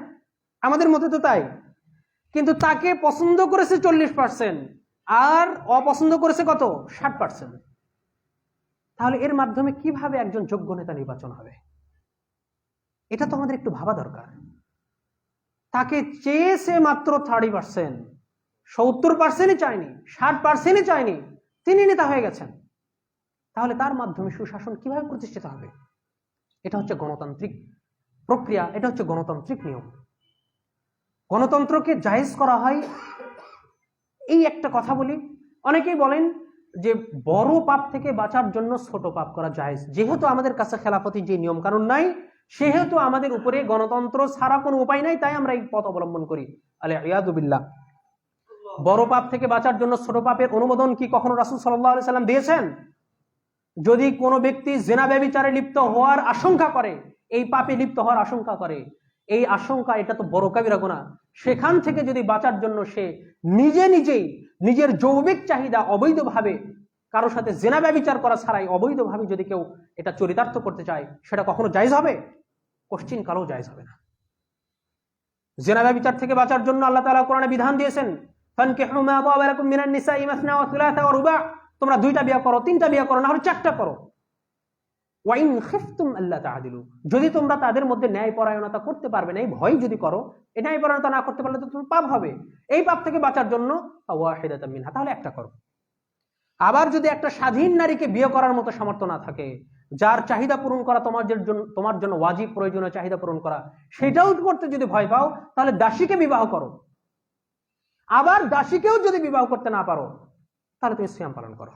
A: আমাদের মতে তো তাই। কিন্তু তাকে পছন্দ করেছে 40% আর অপছন্দ করেছে কত? 60%। তাহলে এর মাধ্যমে কিভাবে একজন যোগ্য নেতা নির্বাচন হবে? এটা তো আমাদের একটু ভাবা দরকার। তাকে চেয়েছে মাত্র 30%, 70%ই চায়নি, 60%ই চায়নি, তিনি নেতা হয়ে গেছেন। তাহলে তার মাধ্যমে সুশাসন কিভাবে প্রতিষ্ঠিত হবে? এটা হচ্ছে গণতান্ত্রিক প্রক্রিয়া, এটা হচ্ছে গণতান্ত্রিক নিয়ম। গণতন্ত্রকে জায়েজ করা হয়। এই একটা কথা বলি, অনেকেই বলেন যে বড় পাপ থেকে বাঁচার জন্য ছোট পাপ করা জায়েজ। যেহেতু আমাদের কাছে খেলাফতি যে নিয়ম কানুন নাই, সেহেতু আমাদের উপরে গণতন্ত্র ছাড়া কোনো উপায় নাই, তাই আমরা এই পথ অবলম্বন করি। আলিয়াযু বিল্লাহ। বড় পাপ থেকে বাঁচার জন্য ছোট পাপের অনুমোদন কি কখনো রাসূল সাল্লাল্লাহু আলাইহি সাল্লাম দিয়েছেন? যদি কোনো ব্যক্তি জিনা ব্যভিচারে লিপ্ত হওয়ার আশঙ্কা করে, এই পাপে লিপ্ত হওয়ার আশঙ্কা করে, এই আশঙ্কা, এটা তো বড় কাবিরা গুনাহ, সেখান থেকে যদি বাঁচার জন্য সে নিজেই নিজের যৌবিক চাহিদা অবৈধভাবে কারো সাথে জিনা ব্যভিচার করা ছাড়াই অবৈধভাবে যদি কেউ এটা চরিতার্থ করতে চায়, সেটা কখনো জায়েজ হবে? কোশ্চিন কালেও জায়েজ হবে না। জিনা ব্যভিচার থেকে বাঁচার জন্য আল্লাহ তাআলা কোরআনে বিধান দিয়েছেন, ফানকিহু মা তাবা লাকুম মিনান নিসাই মাসনা ওয়া থুলাথা ওয়া রুবা', তোমরা 2টা বিয়ে করো, 3টা বিয়ে করো, না হলে 4টা করো। ওয়া ইন খিফতুম আল্লা তা'দিলু, যদি তোমরা তাদের মধ্যে ন্যায়পরায়ণতা করতে পারবে না, এই ভয় যদি করো, এই ন্যায়পরায়ণতা না করতে পারলে তো তোমার পাপ হবে। এই পাপ থেকে বাঁচার জন্য ওয়াহিদাতাম মিনহা, তাহলে একটা করো। আবার যদি একটা স্বাধীন নারীকে বিয়ে করার মতো সামর্থ্য না থাকে, যার চাহিদা পূরণ করা তোমার জন্য ওয়াজিব, প্রয়োজনীয় চাহিদা পূরণ করা, সেটাও করতে যদি ভয় পাও, তাহলে দাসীকে বিবাহ করো। আবার দাসীকেও যদি বিবাহ করতে না পারো, তাহলে তুমি সিয়াম পালন করো।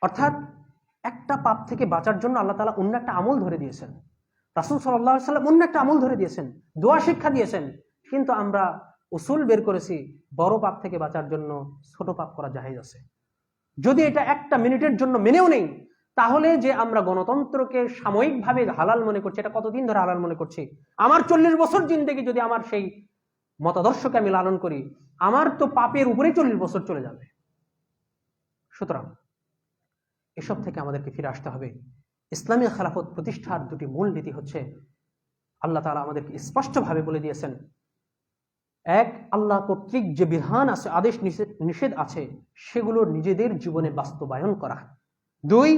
A: অর্থাৎ একটা পাপ থেকে বাঁচার জন্য আল্লাহ তাআলা অন্য একটা আমল ধরে দিয়েছেন, রাসূল সাল্লাল্লাহু আলাইহি সাল্লাম অন্য একটা আমল ধরে দিয়েছেন, দোয়া শিক্ষা দিয়েছেন। কিন্তু আমরা উসুল বের করেছি, বড় পাপ থেকে বাঁচার জন্য ছোট পাপ করা জায়েজ আছে। যদি এটা একটা মিনিটের জন্য মেনেও নেই, তাহলে যে আমরা গণতন্ত্রকে সাময়িকভাবে হালাল মনে করছি, এটা কতদিন ধরে হালাল মনে করছি? আমার 40 বছর জিন্দেগি যদি আমার সেই মতাদর্শকে আমি লালন করি, আমার তো পাপের উপরেই 40 বছর চলে যাবে। সুতরাং এসব থেকে আমাদেরকে ফিরে আসতে হবে। ইসলামী খেলাফত প্রতিষ্ঠার 2টি মূল নীতি হচ্ছে, আল্লাহ তাআলা আমাদেরকে স্পষ্টভাবে বলে দিয়েছেন, এক, আল্লাহ কর্তৃক যে বিধান আছে, আদেশ নিষেধ আছে, সেগুলো নিজেদের জীবনে বাস্তবায়ন করা। 2,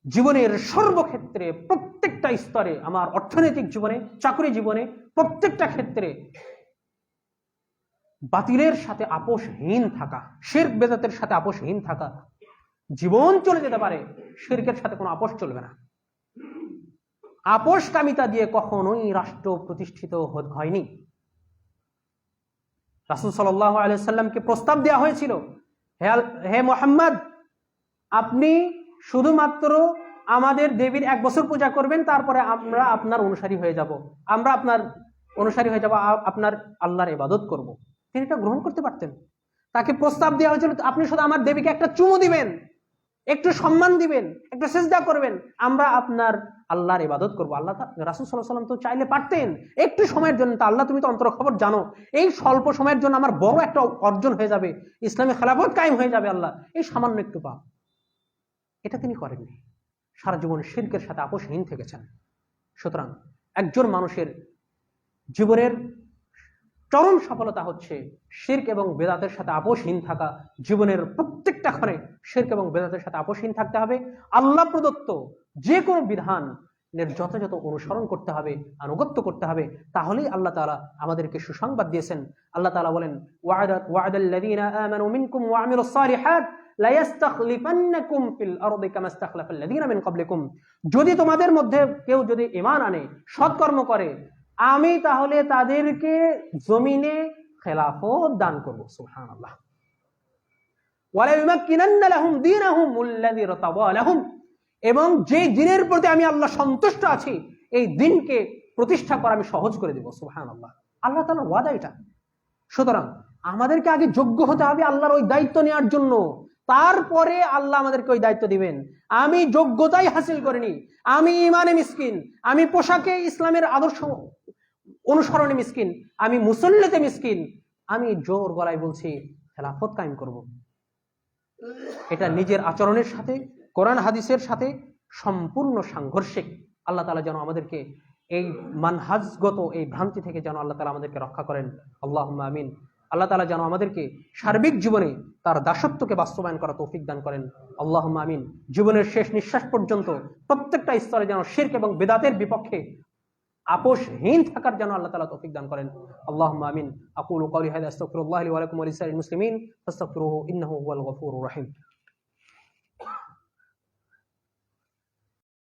A: জীবনের সর্বক্ষেত্রে, প্রত্যেকটা স্তরে, আমার অর্থনৈতিক জীবনে, চাকরি জীবনে, প্রত্যেকটা ক্ষেত্রে বাতিলের সাথে আপোষহীন থাকা, শিরক বেদাতের সাথে আপোষহীন থাকা। জীবন চলে যেতে পারে, শিরকের সাথে কোনো আপোষ চলবে না। আপোষকামিতা দিয়ে কখনোই রাষ্ট্র প্রতিষ্ঠিত হয়নি। রাসূল সাল্লাল্লাহু আলাইহি ওয়াসাল্লামকে প্রস্তাব দেওয়া হয়েছিল, হে মুহাম্মদ, আপনি শুধুমাত্র আমাদের দেবীর 1 বছর পূজা করবেন, তারপরে আমরা আপনার অনুসারী হয়ে যাব, আপনার আল্লাহর ইবাদত করব। তিনি এটা গ্রহণ করতে পারতেন। তাকে প্রস্তাব দেওয়া হয়েছিল, আপনি শুধু আমার দেবীকে একটা চুমু দিবেন, একটু সম্মান দিবেন, একটু সিজদা করবেন, আমরা আপনার আল্লাহর ইবাদত করব। রাসূল সাল্লাল্লাহু আলাইহি ওয়াসাল্লাম তো চাইলে পারতেন একটু সময়ের জন্য, তা আল্লাহ তুমি তো অন্তর খবর জানো, এই স্বল্প সময়ের জন্য আমার বড় একটা অর্জন হয়ে যাবে, ইসলামী খেলাফত কায়েম হয়ে যাবে, আল্লাহ এই সামান্য একটু পাপ। এটা তিনি করেননি। সারা জীবন শিরকের সাথে আপোষহীন থেকেছেন। সুতরাং একজন মানুষের জীবনের চরম সফলতা হচ্ছে শিরক এবং বেদাতের সাথে আপোষহীন থাকা। জীবনের প্রত্যেকটা ক্ষণে শিরক এবং বেদাতের সাথে আপোষহীন থাকতে হবে। আল্লাহ প্রদত্ত যে কোনো বিধানের যথাযথ অনুসরণ করতে হবে, আনুগত্য করতে হবে। তাহলেই আল্লাহ তাআলা আমাদেরকে সুসংবাদ দিয়েছেন। আল্লাহ তাআলা বলেন, ওয়া'দাল্লাযীনা আমানু মিনকুম ওয়া আমিলুস সালিহাত লা ইস্তাখলিফান্নাকুম ফিল আরদি কামা ইস্তাখলাফাল্লাযীনা মিন ক্বাবলিকুম। যদি তোমাদের মধ্যে কেউ যদি ঈমান আনে, সৎকর্ম করে, আমি তাহলে তাদেরকে জমিনে খেলাফত দান করব। সুবহানাল্লাহ। ওয়ালা ইউমাক্কিনান্না লাহুম দীনাহুম আল্লাযী ইরতাদা লাহুম, এবং যে দিনের প্রতি আমি আল্লাহ সন্তুষ্ট আছি এই দিনকে প্রতিষ্ঠা করা আমি সহজ করে দেব। সুবহানাল্লাহ, আল্লাহ তাআলার ওয়াদা এটা। সুতরাং আমাদেরকে আগে যোগ্য হতে হবে আল্লাহর ওই দায়িত্ব নেওয়ার জন্য, তারপরে আল্লাহ আমাদেরকে ওই দায়িত্ব দিবেন। আমি যোগ্যতাই হাসিল করিনি, আমি ইমানে মিসকিন, আমি পোশাকে ইসলামের আদর্শ অনুসরণে মিসকিন, আমি মুসল্লিতে মিসকিন, আমি জোর গলায় বলছি খেলাফত কায়েম করব। এটা নিজের আচরণের সাথে কোরআন হাদিসের সাথে সম্পূর্ণ সাংঘর্ষিক। আল্লাহ তাআলা যেন আমাদেরকে এই মানহাজগত এই ভ্রান্তি থেকে যেন আল্লাহ তাআলা আমাদেরকে রক্ষা করেন। আল্লাহুম্মা আমিন। আল্লাহ তাআলা যেন আমাদেরকে সার্বিক জীবনে তার দাসত্বকে বাস্তবায়ন করা তৌফিক দান করেন। আল্লাহুম্মা আমিন। জীবনের শেষ নিঃশ্বাস পর্যন্ত প্রত্যেকটা স্তরে যেন শিরক এবং বিদআতের বিপক্ষে আপোষহীন থাকার যেন আল্লাহ তাআলা তৌফিক দান করেন। আল্লাহুম্মা আমিন। আকুলু কওলি হাযা আস্তাগফিরুল্লাহ লি ওয়া লাকুম ওয়া লিসাইরিল মুসলিমিন ফাস্তাগফিরুহু ইন্নাহু হুয়াল গফুরুর রহিম।